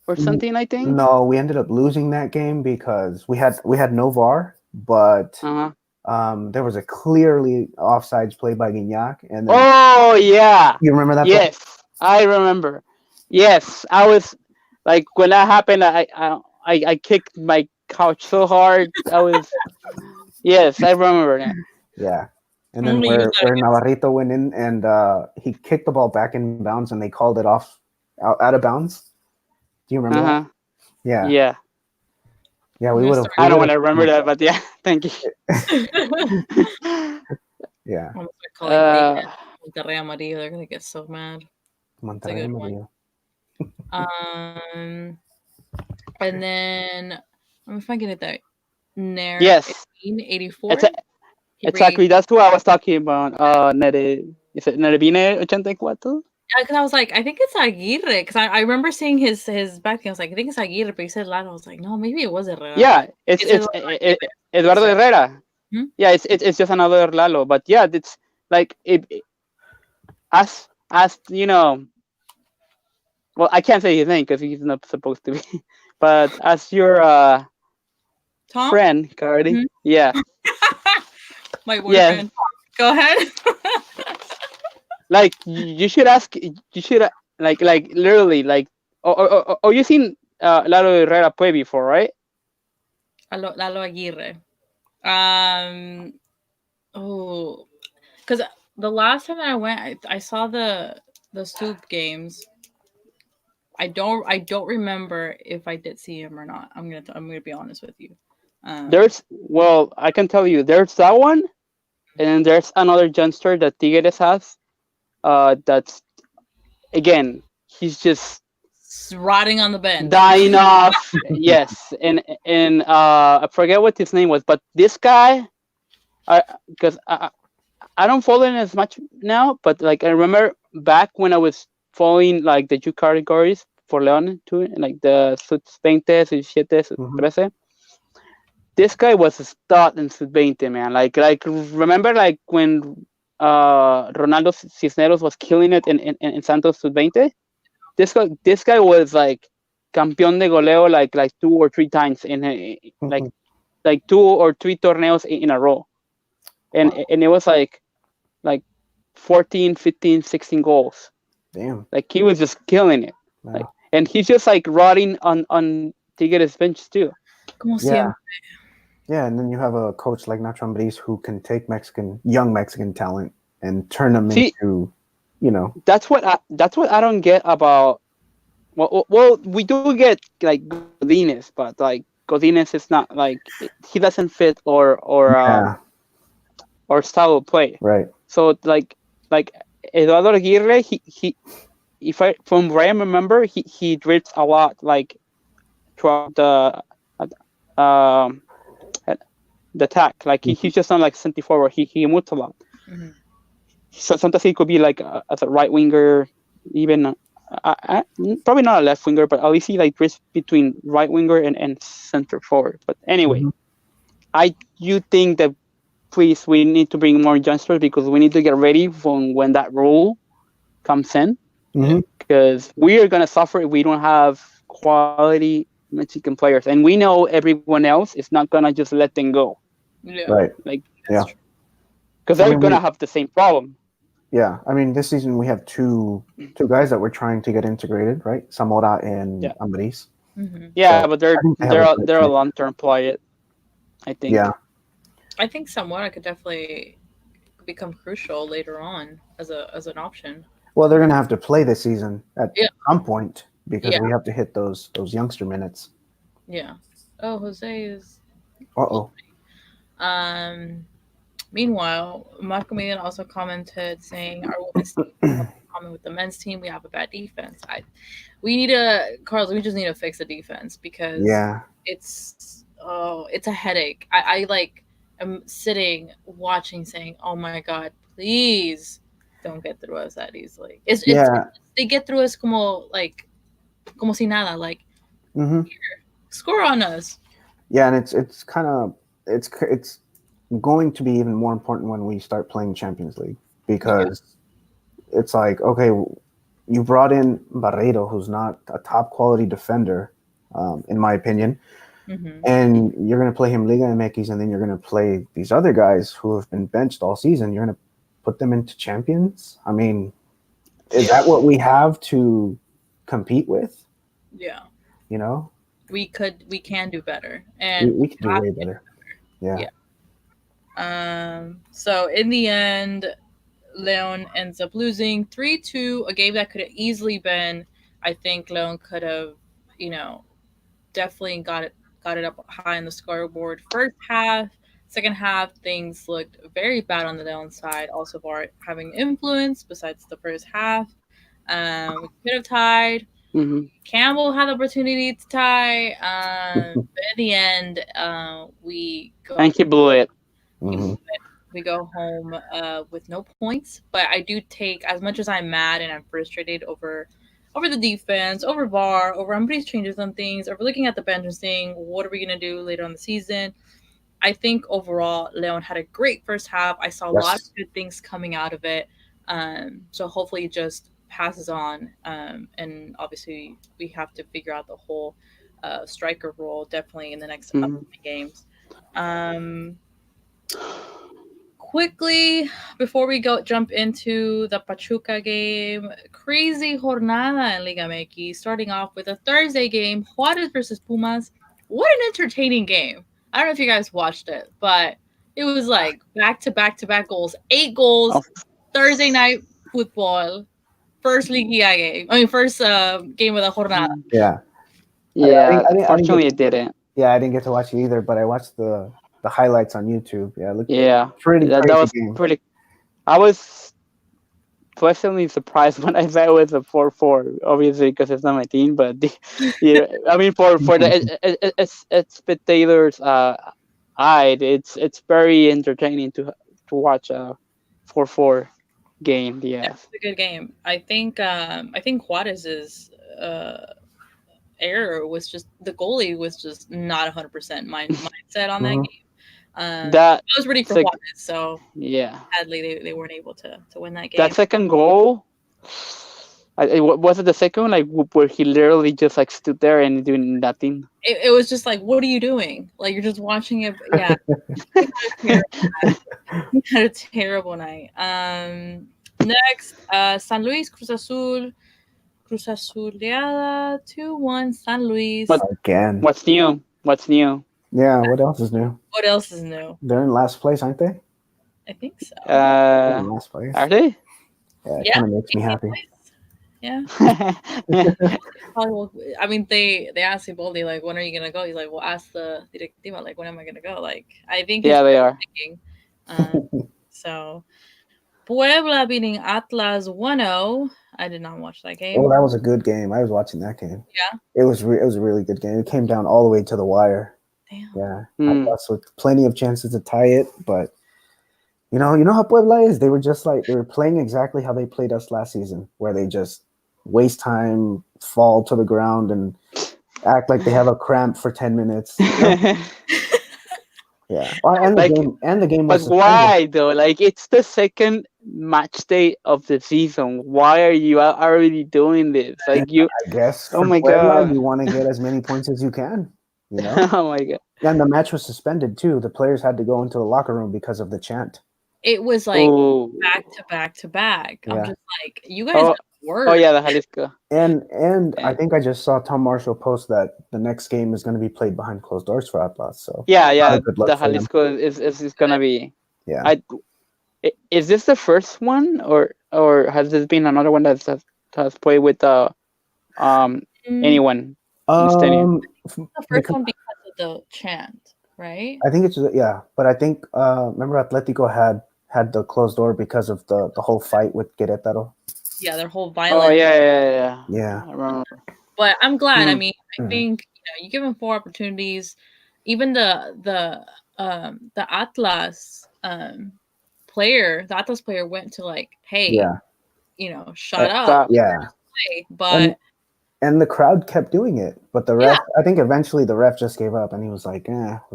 or something? I think. no, we ended up losing that game because we had no VAR, but Uh-huh. there was a clearly offsides play by Gignac, and then Oh yeah, you remember that play? yes, I remember. Yes, I was like when that happened. I kicked my couch so hard. I was yes, I remember that. Yeah. And I'm then gonna use that where against. Navarrito went in and he kicked the ball back in bounds and they called it off out of bounds. Do you remember Uh that? huh. Yeah. Yeah. Yeah, I'm we gonna would have start. we I don't would want to remember have that, but yeah, thank you. I'm yeah. gonna start calling Tigres uh, Monterrey Amarillo. They're gonna get so mad. It's a Monterrey good one. Amarillo. Um, and then I'm if I get it that Nair yes, it's 1884. He re exactly. That's who I was talking about. Is it Nervine 84? because I was like, I think it's Aguirre because I remember seeing his back. I was like, I think it's Aguirre, but he said Lalo. I was like, no, maybe it was Herrera. Yeah, It's Eduardo Eduardo Aguirre. Herrera. Hmm? Yeah, it's just another Lalo, but yeah, it's like as you know. Well, I can't say his name because he's not supposed to be, but as your Tom, friend, Cardi. hmm? Yeah, My yeah. boyfriend. Go ahead. Like you should ask. You should like literally like. Oh, you seen Lalo Herrera play before, right? Lalo Aguirre. Um. Oh, because the last time I went, I saw the Stoop games. I don't remember if I did see him or not. I'm gonna be honest with you. Um. I can tell you, there's that one, and then there's another youngster that Tigres has. That's again, he's just Rotting on the bench. dying off. Yes, and I forget what his name was, but this guy, because I don't follow him as much now, but like I remember back when I was following like the two categories for Leon too, like the Sud 20, Sud 7, Sud Mm-hmm. 13. This guy was a stud in Sud 20, man. Like remember like when Ronaldo Cisneros was killing it in Santos Sud 20? This guy was like campeón de goleo like 2 or 3 times in Mm-hmm. like 2 or 3 torneos in a row, and Wow. and it was like 14, 15, 16 goals. Damn. Like he was just killing it. Like, Wow. and he's just like rotting on Tigres bench too. Como Yeah. siempre. Yeah, and then you have a coach like Nacho Ambriz who can take young Mexican talent and turn them See, into, you know, that's what I don't get about. Well, we do get like Godinez, but like Godinez is not like he doesn't fit yeah, or style of play. right. So like Eduardo Aguirre, he if I from what I remember, he drifts a lot like throughout um the attack. Like he's just not like center forward. He moves a lot. Mhm. So sometimes he could be like as a right winger, even probably not a left winger, but at least he like drifts between right winger and center forward. But anyway, Mm-hmm. I you think that please we need to bring more youngsters because we need to get ready for when that rule comes in Mm-hmm. because we are gonna suffer if we don't have quality Mexican players, and we know everyone else is not gonna just let them go, Yeah, Right. like that's Yeah. true. because I they're mean, gonna have the same problem. Yeah, I mean, this season we have two guys that we're trying to get integrated, right? Zamora and Yeah, Amaris. Hmm. yeah, So but I think they have a good they're a chance. long term play. I Yeah, think. I think Samora could definitely become crucial later on as an option. well, they're gonna have to play this season at Yeah, some point because yeah, we have to hit those youngster minutes. yeah. Oh, Jose is. Uh oh. Um. Meanwhile, Marco Median also commented saying our women's team has in common with the men's team. We have a bad defense. We need to, Carlos. We just need to fix the defense because Yeah, it's a headache. I like am sitting watching, saying, "Oh my god, please don't get through us that easily." yeah, They get through us como si nada, like hmm score on us. yeah, and it's kind of it's going to be even more important when we start playing Champions League Yeah. because it's like, okay, you brought in Barreiro, who's not a top quality defender, in my opinion, Hmm. and you're going to play him Liga MX, and then you're going to play these other guys who have been benched all season. You're going to put them into Champions. I mean, is Yeah. that what we have to compete with? Yeah. You know, We can do better, and we we could do have way to. better. Yeah. Yeah. So in the end, Leon ends up losing 3-2, a game that could have easily been. I think Leon could have, you know, definitely got it up high on the scoreboard. First half, second half, things looked very bad on the Leon side. Also, VAR having influence besides the first half. We could have tied. Hmm. Campbell had the opportunity to tie, but in the end, we go And he blew it. he hmm we go home with no points. But I do take, as much as I'm mad and I'm frustrated over the defense, over VAR, over Ambry's changes on things, over looking at the bench and saying, what are we gonna do later on the season? I think overall Leon had a great first half. I saw a lot of Yes. good things coming out of it. So hopefully it just passes on. And obviously we have to figure out the whole striker role definitely in the next Hmm. upcoming games. Um, Quickly before we go jump into the Pachuca game, crazy jornada in Liga MX. Starting off with a Thursday game, Juarez versus Pumas. What an entertaining game! I don't know if you guys watched it, but it was like back to back to back goals, 8 goals, Oh, Thursday night football, first Liga game. I mean, first game of the jornada. Yeah. yeah. I didn't get Fortunately, it didn't. Yeah, I didn't get to watch it either, but I watched the highlights on YouTube. Yeah, it looked Yeah, pretty that crazy was game. pretty. I was pleasantly surprised when I saw it was a 4-4. Obviously, because it's not my team, but yeah, I mean, for the it's spectators, eye, it's very entertaining to watch a 4-4 game. Yes. It's a good game. I think Juarez's error was just the goalie was just not 100% mindset on that hmm game. That I was rooting for sec- Juarez, so yeah, sadly they weren't able to win that that game. second goal. Was it the second one, like where he literally just like stood there and doing nothing? It was just like, what are you doing? Like you're just watching it. Yeah, he had a terrible, he had a terrible night. Next, San Luis Cruz Azuleada 2-1 San Luis. What Again. what's new? What's new? Yeah, what else is new? What else is new? They're in last place, aren't they? I think so. They're in Uh, last place. are they? Yeah, it Yeah, kind of makes me 18th happy. place. Yeah. Probably will, I mean, they asked Siboldi, like, when are you gonna go? He's like, well, ask the directiva, like, when am I gonna go? Like, I think he's Yeah, they are. thinking. Um, so Puebla beating Atlas 1-0. I did not watch that Oh, game. that was a good game. I was watching that game. Yeah. It was a really good game. It came down all the way to the wire. Damn. Yeah, Hmm. Atlas with plenty of chances to tie it, but you know how Puebla is. They were just like they were playing exactly how they played us last season, where they just waste time, fall to the ground, and act like they have a cramp for 10 minutes. You know? Yeah, Like, and the game but was suspended. why though? Like, it's the second match day of the season. Why are you already doing this? And Like, you. I guess Oh for my Puebla, god. you want to get as many points as you can. You know, Oh my god. and the match was suspended too. The players had to go into the locker room because of the chant. it was like Oh, back to back to back. I'm Yeah. just like, you guys oh, got oh work. yeah, the Jalisco. And I Yeah, think I just saw Tom Marshall post that the next game is going to be played behind closed doors for Atlas. So yeah, a lot yeah. of good The luck for them. Jalisco is gonna be. Yeah. I is this the first one, or has this been another one that's played with um Mm, anyone in the stadium? Um, the first because one because of the chant, right? I think it's yeah, but I think remember Atletico had the closed door because of the whole fight with Querétaro. Yeah, their whole Oh violence. yeah, yeah, yeah, yeah. Yeah. I remember. But I'm glad. I Mm. mean, I Mhm. think you give them four opportunities. Even the Atlas the Atlas player went to like, hey, Yeah. shut up, Stop. Yeah. play. But And and the crowd kept doing it, but the yeah, ref. I think eventually the ref just gave up, and he was like,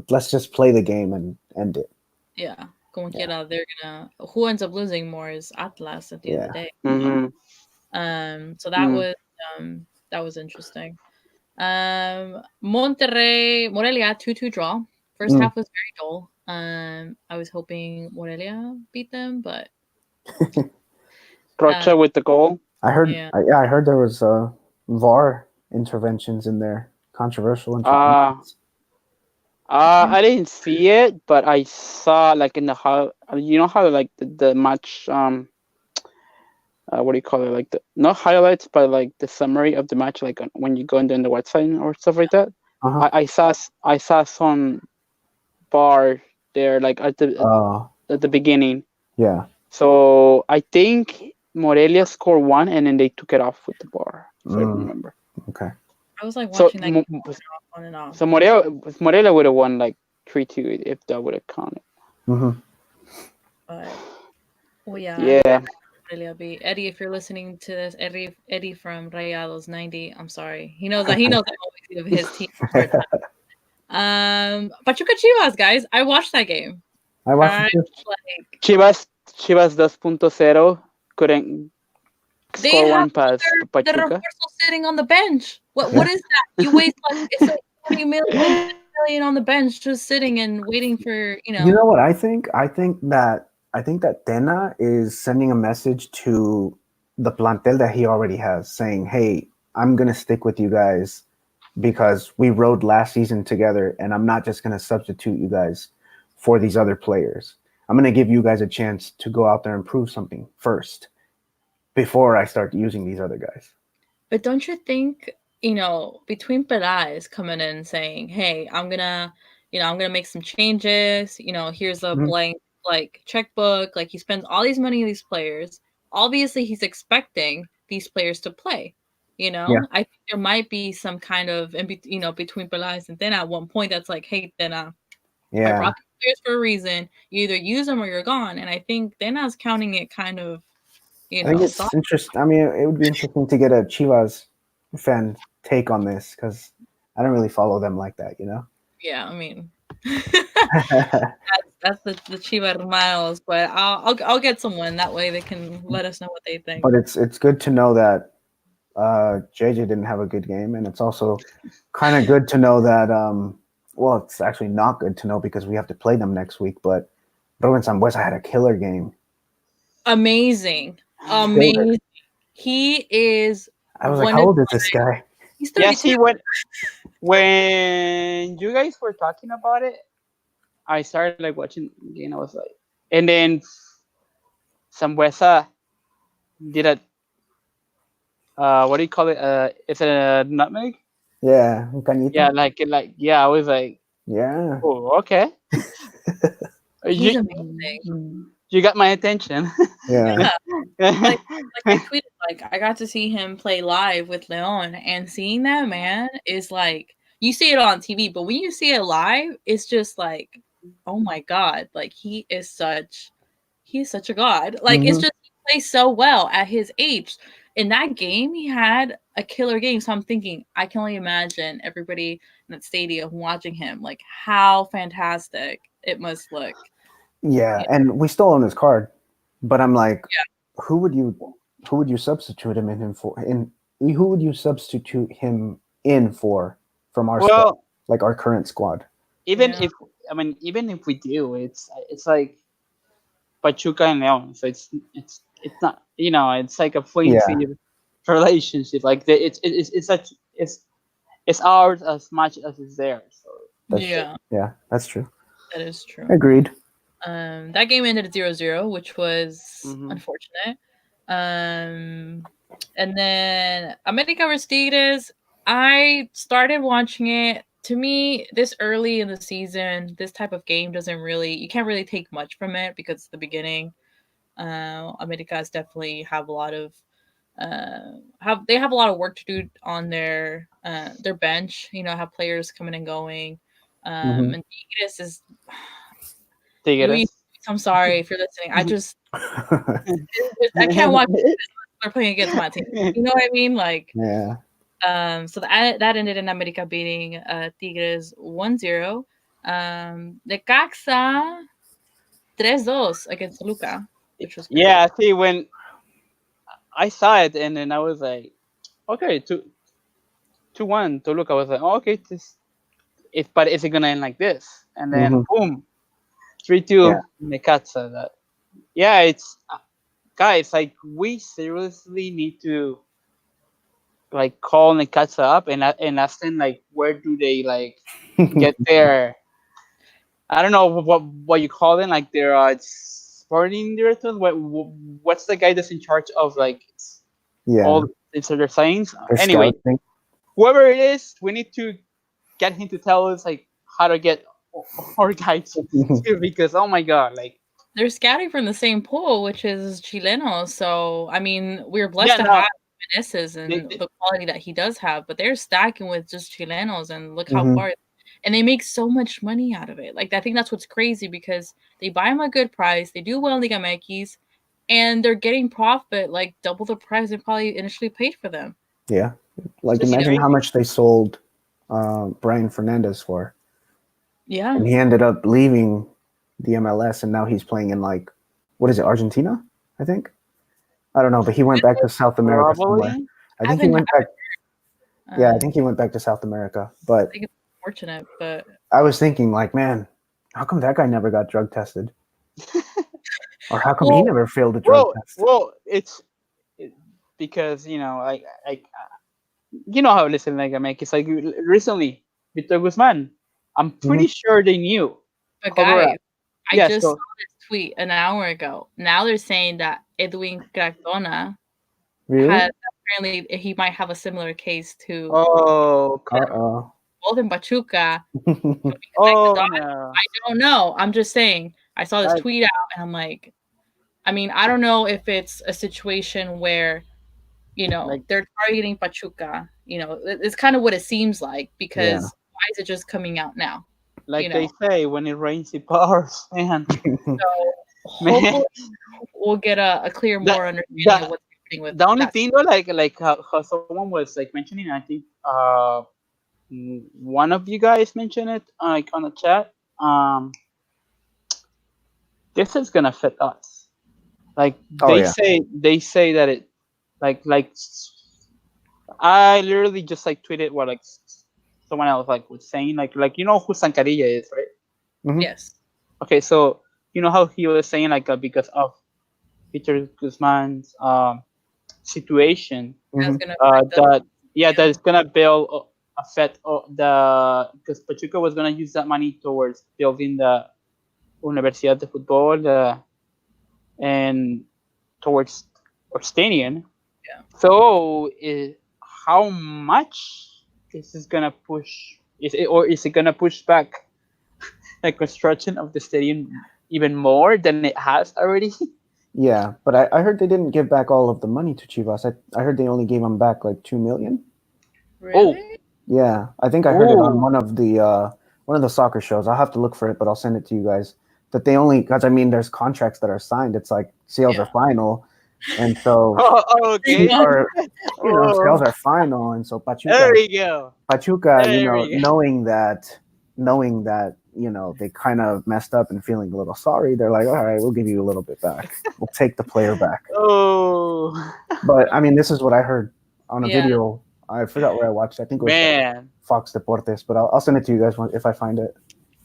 let's just play the game and end it." yeah, como Yeah. quiera, they're gonna who ends up losing more is Atlas at the end of the Yeah. day. Mm-hmm. So Mm. that was interesting. Morelia 2-2 draw. First Mm. half was very dull. I was hoping Morelia beat them, but uh, Rocha with the goal. I heard. yeah, Yeah, I heard there was VAR interventions in there, controversial Uh interventions. I didn't see it, but I saw like in the how you know how like the match what do you call it, like the not highlights but like the summary of the match, like when you go in the website or stuff like that. Uh huh. I saw some bar there like at the beginning. Yeah. So I think Morelia scored one and then they took it off with the bar, if I Mm. remember. Okay. I was like So watching that on and off. so Morelia would have won like 3-2 if that would have counted. Mm-hmm. But well, yeah, Yeah. Morelia beat Eddie. If you're listening to this, Eddie from Rayados 90. I'm sorry. He knows I always give his team a hard time. Pachuca Chivas, guys. I watched that game. I watched it I too. like Chivas 2.0 couldn't they score have one pass to the Pachuca. refuerzo sitting on the bench. What is that? You waste like it's like 20 million, 10 million on the bench just sitting and waiting for, You know what I think? I think that Tena is sending a message to the plantel that he already has, saying, "Hey, I'm gonna stick with you guys because we rode last season together, and I'm not just gonna substitute you guys for these other players. I'm gonna give you guys a chance to go out there and prove something first before I start using these other guys." But don't you think, between Perez coming in and saying, "Hey, I'm gonna make some changes. Here's a Mhm. blank like checkbook. Like he spends all these money on these players. Obviously, he's expecting these players to play. Yeah, I think there might be some kind of between Perez and then at one point that's like, "Hey, then I yeah. brought these players for a reason. You either use them or you're gone." And I think Dena's counting it kind of, I think soft. it's interesting. I mean, it would be interesting to get a Chivas fan take on this because I don't really follow them like that, you know. Yeah, I mean, that's the Chiva Hermanos, but I'll get someone that way they can let us know what they think. But it's good to know that JJ didn't have a good game, and it's also kind of good to know that well, it's actually not good to know because we have to play them next week. But Ruben Sambuesa had a killer game. Amazing, Killer. amazing. He is I was like, one how of old is this guy? he's Yeah, 32. see when you guys were talking about it, I started like watching the game. I was like, and then Sambuesa did a what do you call it? It's a nutmeg. Yeah, un Yeah, cañito. like yeah. I was like, Yeah, oh, okay. He's You amazing. you got my attention. yeah, Yeah, like I tweeted, like I got to see him play live with Leon, and seeing that man is like you see it on TV, but when you see it live, it's just like, oh my god, like he's such a god. Like it's hmm just he plays so well at his age. In that game, he had a killer game. So I'm thinking, I can only imagine everybody in that stadium watching him, like how fantastic it must look. yeah. Yeah. And we still own his card, but I'm like, who would you who would you substitute him for? In who would you substitute him in for from our squad, Well, like our current squad? even Yeah. if I mean, even if we do, it's like Pachuca and Leon. So it's not, it's like a Yeah, flimsy relationship. Like it's such it's ours as much as it's theirs. So that's Yeah, yeah, that's true. that is true. Agreed. That game ended 0-0, which was hmm unfortunate. Um, and then America vs. Tigres, I started watching it. To me, this early in the season, this type of game doesn't really, you can't really take much from it because it's the beginning. Americas definitely have a lot of have a lot of work to do on their bench. You know, have players coming and going. Hmm. And Tigres is Luis. Tigres. I'm sorry if you're listening. I can't watch they're playing against my team. You know what I mean? Like, Yeah. so that ended in America beating Tigres 1-0. Necaxa 3-2 against Luca, which was crazy. Yeah, see, when I saw it and then I was like, okay, 2-1 to look. I was like, oh, okay, but is it gonna end like this? And then Hmm. boom, Yeah. 3-2 Necaxa. That yeah, it's guys, like we seriously need to like call Necaxa up and ask them like where do they like get their, I don't know what you call them, like their sporting directors. What's the guy that's in charge of like Yeah. all these other things? Their Anyway, scouting. whoever it is, we need to get him to tell us like how to get our guys too, because oh my god, like They're scouting from the same pool, which is Chileno. So, I mean, we're blessed yeah, to no, have Meneses and they, the quality that he does have, but they're stacking with just Chilenos and look how Hmm. far. And they make so much money out of it. Like, I think that's what's crazy because they buy them a good price, they do well in Liga MX, and they're getting profit like double the price they probably initially paid for them. Yeah. it's Like just imagine how crazy. much they sold Brian Fernandez for, Yeah. and he ended up leaving the MLS, and now he's playing in like what is it, Argentina? I think. I don't know, but he went back to South America somewhere. Probably. I I think he haven't, went back. Yeah, I I think he went back to South America. But think it's unfortunate, but I was thinking, like, man, how come that guy never got drug tested, or how come he well, never failed a drug well, test? well, it, because you know how listen like I make it's like recently Victor Guzman. I'm Hmm. pretty sure they knew. but Cover guys, up. I Yeah. just saw So this tweet an hour ago. Now they're saying that Edwin Cardona Really? had apparently he might have a similar case to oh Uh crap. oh. both in Pachuca. Could be connected. Oh So no. I don't know. I'm just saying. I saw this That tweet out, and I'm like, I mean, I don't know if it's a situation where like they're targeting Pachuca. It's kind of what it seems like Yeah. because why is it just coming out now? You like they know, say, when it rains it pours, man. so Man, hopefully we'll get a clear the more understanding of the what's happening with the only that. thing though, like how someone was like mentioning, I think one of you guys mentioned it like on the chat. Um, this is gonna fit us. Like Oh yeah. they say that it like I literally just like tweeted what like someone else like was saying like you know who Sancarilla is, right? Hmm. Yes, Okay, so you know how he was saying like because of Peter Guzman's situation, that's Hmm. gonna affect us. that yeah, that Yeah, is gonna build affect the because Pachuca was gonna use that money towards building the Universidad de Fútbol and towards our stadium. yeah. So how much is this gonna push? Is it gonna push back the construction of the stadium even more than it has already? Yeah, but I heard they didn't give back all of the money to Chivas. I heard they only gave them back like 2 million. Oh, Really? Yeah, I think I heard it on oh, one of the soccer shows. I'll have to look for it, but I'll send it to you guys. That they only, because I mean, there's contracts that are signed. It's like sales are Yeah. final, and so Big okay. one. or Oh, sales are final, and so there we go. Pachuca, There we go. knowing that they kind of messed up and feeling a little sorry, they're like, all right, we'll give you a little bit back. We'll take the player back. Oh, But I mean, this is what I heard on a Yeah. video. I forgot where I watched it. I think it was man. Fox Deportes, but I'll send it to you guys if I find it.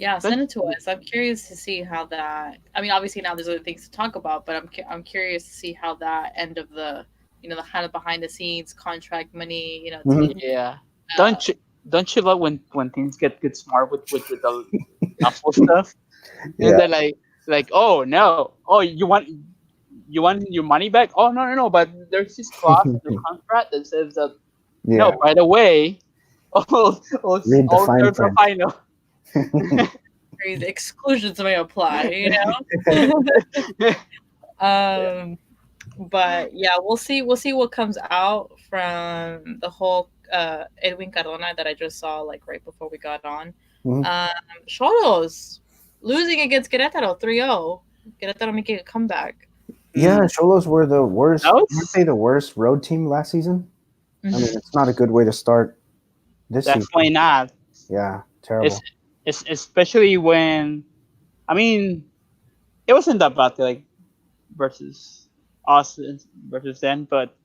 Yeah, Don't, send it to us. I'm curious to see how that. I mean, obviously now there's other things to talk about, but I'm curious to see how that end of the the kind of behind the scenes contract money, Mhm. team. yeah. Uh, Don't you love when things get smart with the Apple stuff? And Yeah. they're like, oh no, oh you want your money back? Oh no, but there's this clause in the contract that says that no, Yeah. by the way, Read the all fine terms are print. final. crazy exclusions may apply, Yeah. But yeah, we'll see what comes out from the whole Edwin Cardona that I just saw like right before we got on. Mhm. Um Cholos losing against Querétaro 3-0. Querétaro making a comeback. Yeah, Hmm. Cholos were the That worst. Weren't was they the worst road team last season? I mean, Mhm. it's not a good way to start this definitely season. not. Yeah, It's, terrible. it's especially when I mean it wasn't that bad like versus us versus them, but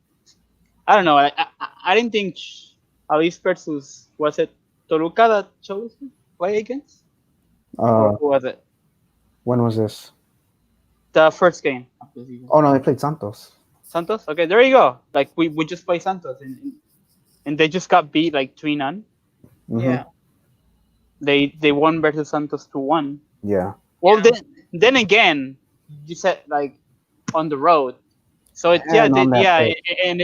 I don't know. I didn't think at least versus was it Toluca that chose to play against or Uh, who was it? when was this? The first game of the season. Oh no, they played Santos. Santos. Okay, there you go. Like we just played Santos and they just got beat like 3-0. Hmm. Yeah. They won versus Santos 2-1. Yeah, Well Yeah. then again you said like on the road. So it's yeah and on that yeah pitch, and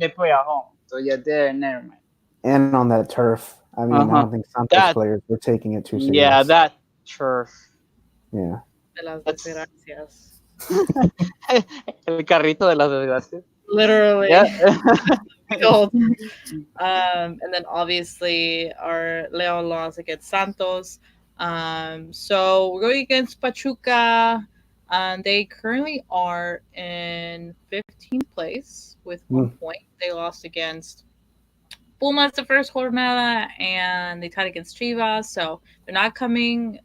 they play at home. So yeah, there never mind. and on that turf. I mean, I Uh-huh. don't think Santos That players were taking it too yeah, serious. that turf. Yeah. De las That's desgracias. el carrito de las desgracias. Yeah. Literally. Gold. And then obviously our Leon lost against Santos. So we're going against Pachuca. They currently are in 15th place with one Mm. point. They lost against Pumas the first jornada, and they tied against Chivas. So they're not coming,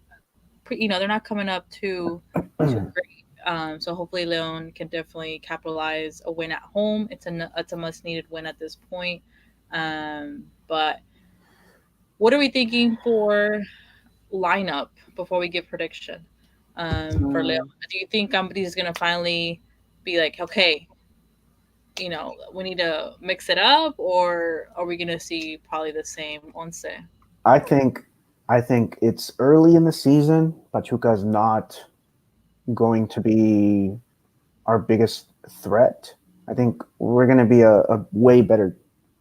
they're not coming up too great. So hopefully Leon can definitely capitalize a win at home. It's a must needed win at this point. But what are we thinking for lineup before we give prediction for Leon? Mm, Do you think Gambit is gonna finally be like, okay, we need to mix it up, or are we gonna see probably the same once? I think I think it's early in the season. Pachuca is not going to be our biggest threat. I think we're going to be a way better.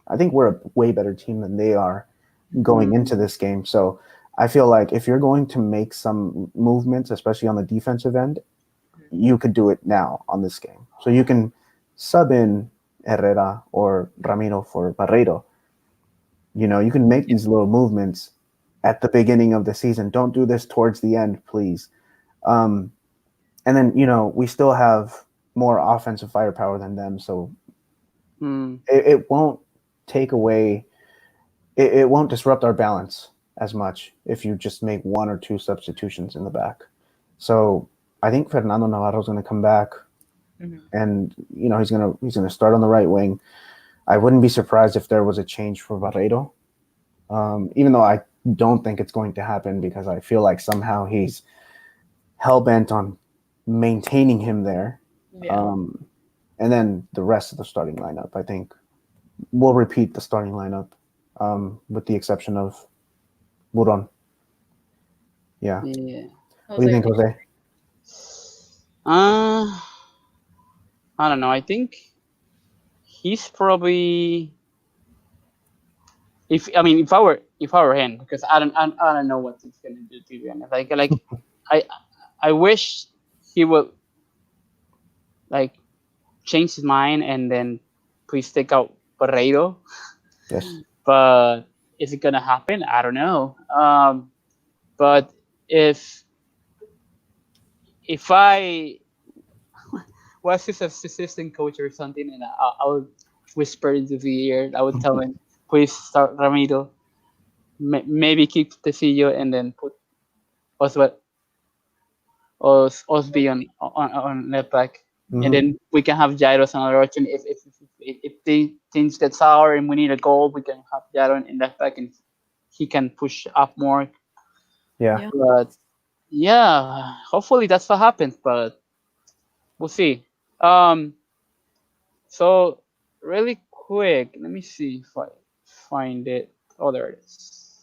I think we're a way better team than they are going mm, into this game. So I feel like if you're going to make some movements, especially on the defensive end, you could do it now on this game. So you can sub in Herrera or Ramiro for Barreiro. You know, you can make these little movements at the beginning of the season. Don't do this towards the end, please. Um, and then, we still have more offensive firepower than them, so mm. it won't take away, it won't disrupt our balance as much if you just make one or two substitutions in the back. So I think Fernando Navarro's going to come back, Mm-hmm. and he's gonna start on the right wing. I wouldn't be surprised if there was a change for Barreiro, even though I don't think it's going to happen because I feel like somehow he's hell bent on maintaining him there. Yeah. Um, and then the rest of the starting lineup, I think we'll repeat the starting lineup, with the exception of Buron. Yeah. Yeah. What do you Jose, think, what do Jose? Uh, I don't know. I think he's probably if I were him because I don't know what he's gonna do to be honest. I I wish he would like change his mind and then please take out Barreiro. Yes. But is it gonna happen? I don't know. But if if I was his assistant coach or something, and I would whisper into the ear, I would tell him, please start Ramiro, maybe keep Tecillo, and then put Oswald Osby on left back, and Hmm. then we can have Jairos on another option. If the things get sour and we need a goal, we can have Jairo in left back, and he can push up more. Yeah. Yeah. But yeah, hopefully that's what happens. But we'll see. Um, so really quick, let me see if I find it. Oh, there it is.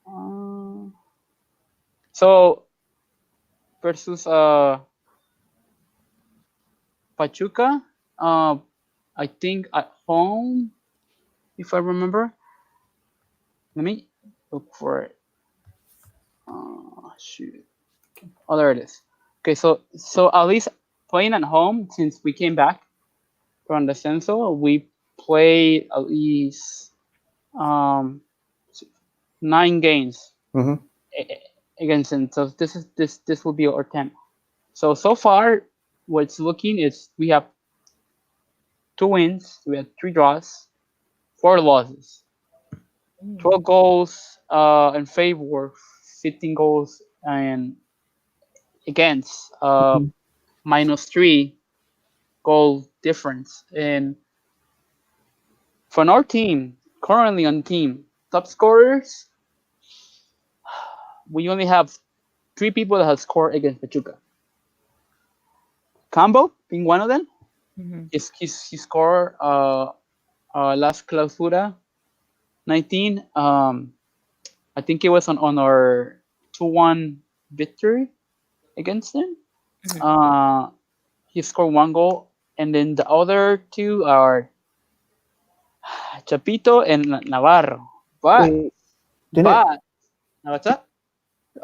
Uh, so versus Pachuca, uh, I think at home, if I remember. Let me look for it. Shoot. Oh, there it is. Okay, so at least playing at home since we came back from the Censo, we played at least um 9 games Mm-hmm. against them. So this will be our 10th. So far, what's looking is we have 2 wins, we have 3 draws, 4 losses, Mm. 12 goals in favor, 15 goals and against, -3 goal difference. And for our team, currently on team top scorers, we only have 3 people that have scored against Pachuca. Cambo being one of them. Mm-hmm. He scored last clausura 19. I think it was on our 2-1 victory against them. Mm-hmm. Uh, he scored 1 goal, and then the other 2 are Chapito and Navarro. But Wait, didn't but now what's up?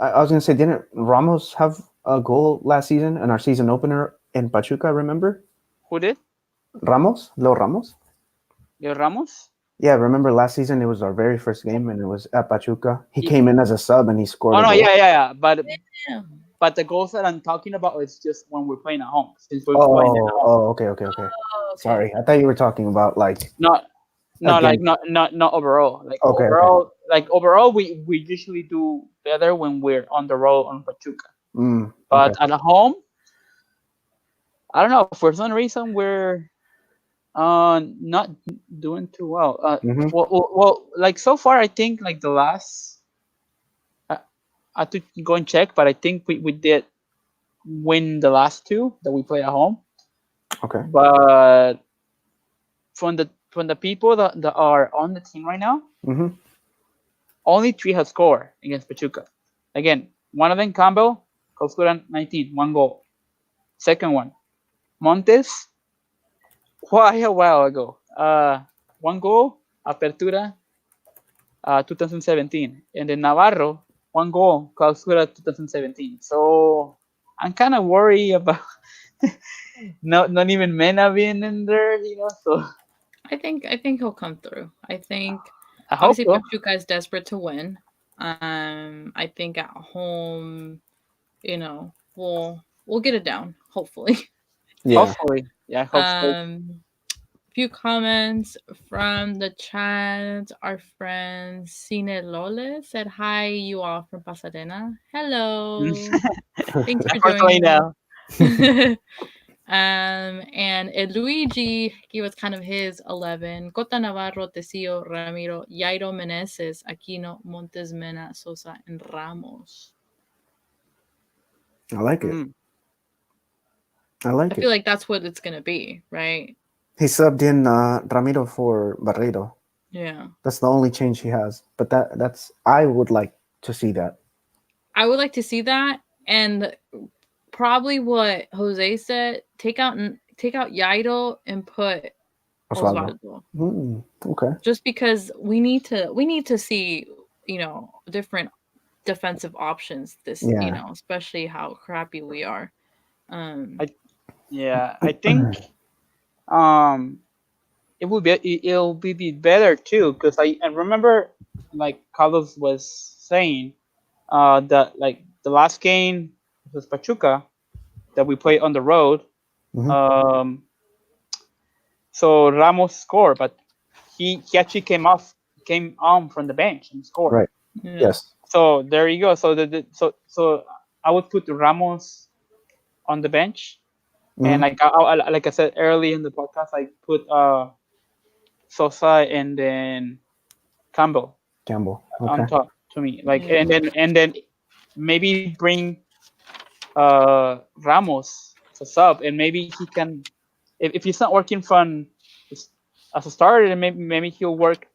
I was gonna say, didn't Ramos have a goal last season in our season opener in Pachuca? Remember Who did? Ramos, Leo Ramos? Leo Ramos. Yeah, remember last season it was our very first game and it was at Pachuca. He Ye- came in as a sub and he scored Oh a no, goal. yeah. Yeah. But the goals that I'm talking about is just when we're playing at home, since we're playing at Oh, home. oh, okay. Oh, okay. Sorry, I thought you were talking about like Not like against. not overall. Okay. Like overall, we usually do better when we're on the road on Pachuca. Okay. But at home, I don't know. For some reason, we're not doing too well. Mm-hmm. Like so far, I think like the last. I, I have to go and check, but I think we did win the last 2 that we play at home. Okay. But from the people that are on the team right now, Mm-hmm. only 3 have scored against Pachuca. Again, one of them Campbell, scored 19, 1 goal. Second one, Montes, quite a while ago. 1 goal, Apertura, 2017. And then Navarro, 1 goal, Clausura 2017. So I'm kind of worried about not even Mena being in there, So I think he'll come through. I think I hope obviously so. Pachuca is desperate to win. I think at home, we'll get it down, hopefully. Yeah. Hopefully, yeah, I hope so. Um few comments from the chat. Our friend Cine Lole said hi, you all from Pasadena. Hello. Thanks for Unfortunately, joining. now. And Luigi, he was kind of his 11. Cota Navarro, Tecillo, Ramiro, Jairo Meneses, Aquino, Montes Mena, Sosa, and Ramos. I like it. Mm. I I like feel it. like that's what it's gonna be, right? He subbed in Ramiro for Barredo. Yeah. That's the only change he has. But that's I would like to see that. I would like to see that, and probably what Jose said, take out Jairo and put Osvaldo. Osvaldo. Okay. Just because we need to see, different defensive options this, Yeah. especially how crappy we are. I Yeah, I think um it'll be better too because I remember like Carlos was saying that like the last game was Pachuca that we played on the road. Hmm. Um, so Ramos scored, but he actually came on from the bench and scored. Right. Yeah. Yes. So there you go. So I would put Ramos on the bench, and Hmm. like I said early in the podcast, I put Sosa and then Campbell Campbell. on Okay. top to me. Like Yeah. and then maybe bring Ramos as a sub, and maybe he can, if he's not working from as a starter, then maybe he'll work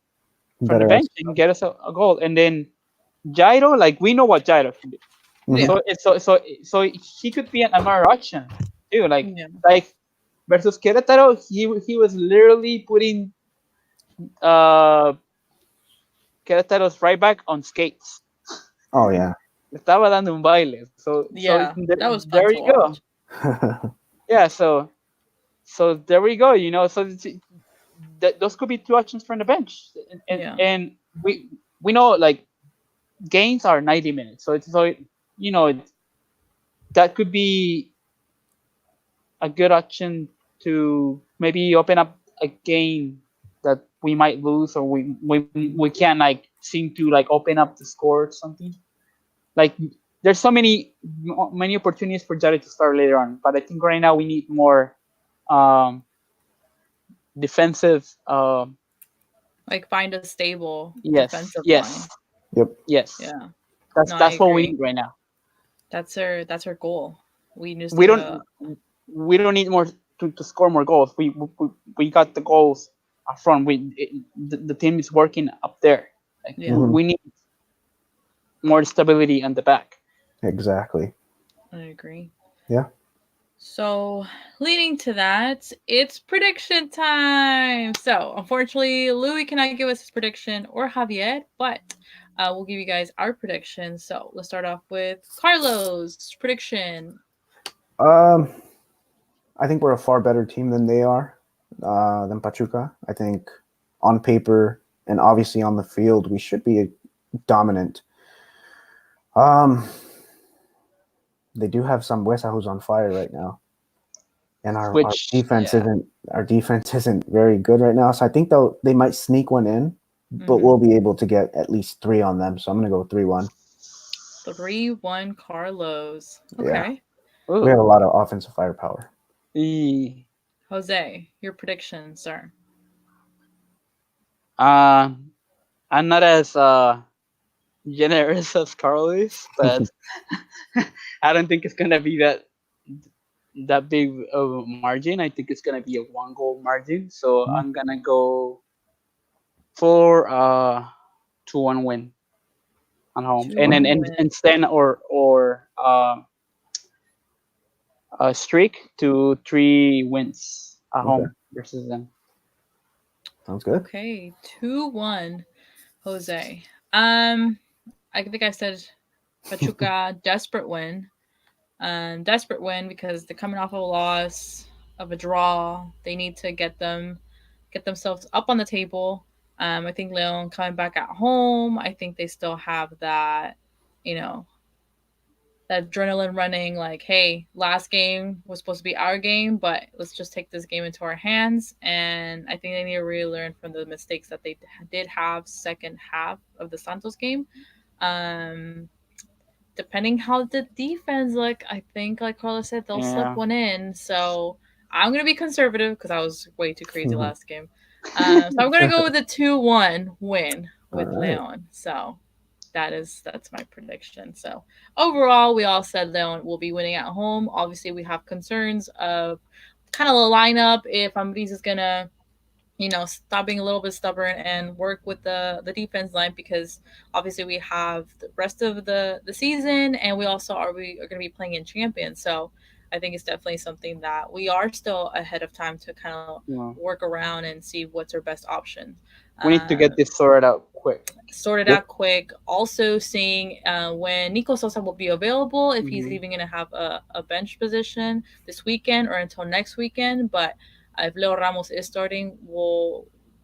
from the Better bench as and get us a goal. And then Jairo, like we know what Jairo can do, hmm. Yeah. so he could be another option too. Yeah. Like versus Querétaro, he was literally putting uh Querétaro's right back on skates. Oh yeah. Le estaba dando un baile. Yeah. That was fun There to you go. watch. Yeah, so there we go. So those could be two options from the bench, Yeah. and we know like games are 90 minutes, you know that could be a good option to maybe open up a game that we might lose, or we can't like seem to like open up the score or something. Like there's so many opportunities for Jared to start later on, but I think right now we need more um, defensive. Like find a stable Yes, defensive line. yes, Yep. yes. Yeah. That's No, I that's what we agree. need right now. That's our goal. We just We need a don't we don't need more to score more goals. We got the goals up front. The team is working up there. Like yeah, Hmm. we need more stability on the back. Exactly. I agree. Yeah. So, leading to that, it's prediction time. So, unfortunately, Louis cannot give us his prediction or Javier, but we'll give you guys our prediction. So, let's start off with Carlos' prediction. Um, I think we're a far better team than they are, than Pachuca. I think on paper and obviously on the field, we should be dominant. Um, they do have some Sambuesa who's on fire right now, and our Which defense Yeah. isn't very good right now. So I think they might sneak one in, but Mm-hmm. we'll be able to get at least three on them. So I'm gonna go 3-1. 3-1 Carlos. Yeah, Okay. we have a ooh, lot of offensive firepower. e, Jose, your prediction, sir. uh, I'm not as generous as Carlos, but I don't think it's gonna be that big of a margin. I think it's gonna be a one goal margin. So I'm gonna go for 2-1 win on home, and then 2-1 win. instead or a streak to 3 wins at Okay, home versus them. sounds good. Okay, 2-1 Jose. I think I said Pachuca desperate win. Desperate win because they're coming off of a loss, of a draw. They need to get themselves up on the table. I think Leon coming back at home. I think they still have that, you know, that adrenaline running. Like, hey, last game was supposed to be our game, but let's just take this game into our hands. And I think they need to really learn from the mistakes that they did have second half of the Santos game. Um, Depending how the defense look, I think like Carlos said, they'll slip Yeah. one in. So I'm gonna be conservative because I was way too crazy All last game. So I'm gonna go with a 2-1 win with right. Leon. So that's my prediction. So overall, we all said Leon will be winning at home. Obviously, we have concerns of kind of the lineup if Ambris is gonna stop being a little bit stubborn and work with the defense line because obviously we have the rest of the season and we are going to be playing in champions. So I think it's definitely something that we are still ahead of time to kind of Yeah. work around and see what's our best option. We need to Um, get this sorted out quick. Sort it Yep. out quick. Also, seeing when Nico Sosa will be available, if he's Hmm. even going to have a bench position this weekend or until next weekend. But if Leo Ramos is starting,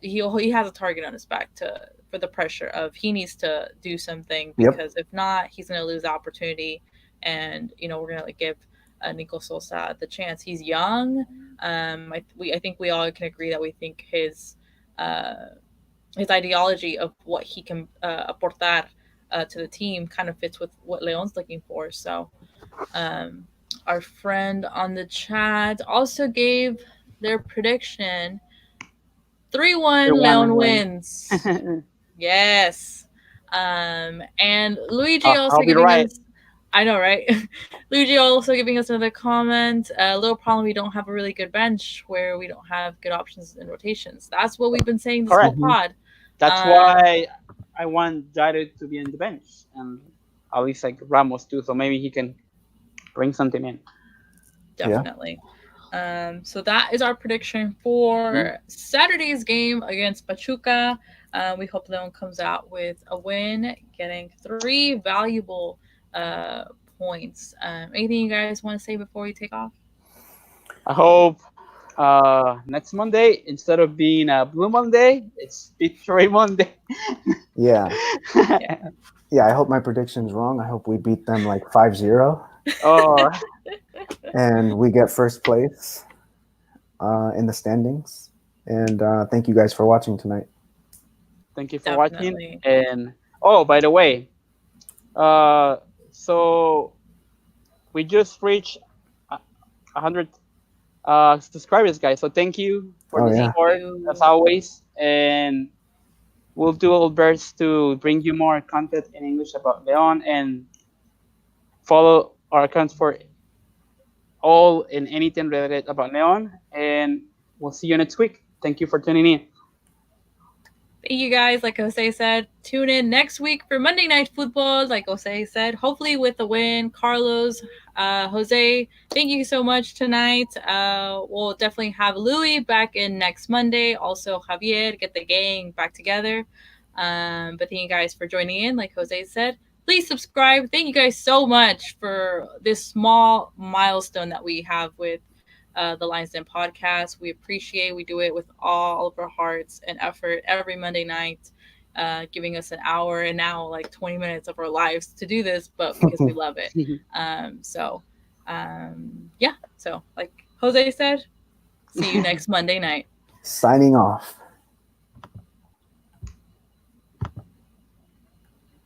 he has a target on his back to for the pressure of he needs to do something Yep. because if not, he's going to lose the opportunity, and we're going to give Nico Sosa the chance. He's young. I think we all can agree that we think his ideology of what he can aportar to the team kind of fits with what Leon's looking for. So, um, our friend on the chat also gave their prediction 3-1 3-1 Leon win. wins. Yes. And Luigi also I'll be giving right. us I know, right? Luigi also giving us another comment. A little problem, we don't have a really good bench where we don't have good options in rotations. That's what we've been saying this whole Correct. Hmm. pod. That's Um, why I want Jared to be on the bench and at least like Ramos too, so maybe he can bring something in. Yeah. Definitely. So that is our prediction Hmm. for Saturday's game against Pachuca. We hope that one comes out with a win, getting three valuable uh, points. Anything you guys want to say before we take off? I hope next Monday instead of being a Blue Monday, it's Victory Monday. Yeah. Yeah, Yeah. I hope my prediction's wrong. I hope we beat them like 5-0 Oh, and we get first place in the standings. And thank you guys for watching tonight. thank you for watching. definitely. And oh, by the way, uh, so we just reached 100 subscribers, guys. So thank you for Oh the yeah. Thank support as you. always, and we'll do our best to bring you more content in English about Leon and follow our accounts for all and anything related about Leon. And we'll see you next week. Thank you for tuning in. Thank you guys. Like Jose said, tune in next week for Monday Night Football. Like Jose said, hopefully with a win. Carlos, Jose, thank you so much tonight. We'll definitely have Louis back in next Monday. Also, Javier, get the gang back together. But thank you guys for joining in. Like Jose said, please subscribe. Thank you guys so much for this small milestone that we have with the Lions Den podcast. We appreciate. We do it with all of our hearts and effort every Monday night, giving us an hour and now like 20 minutes of our lives to do this, but because we love it. Yeah. So like Jose said, see you next Monday night. Signing off.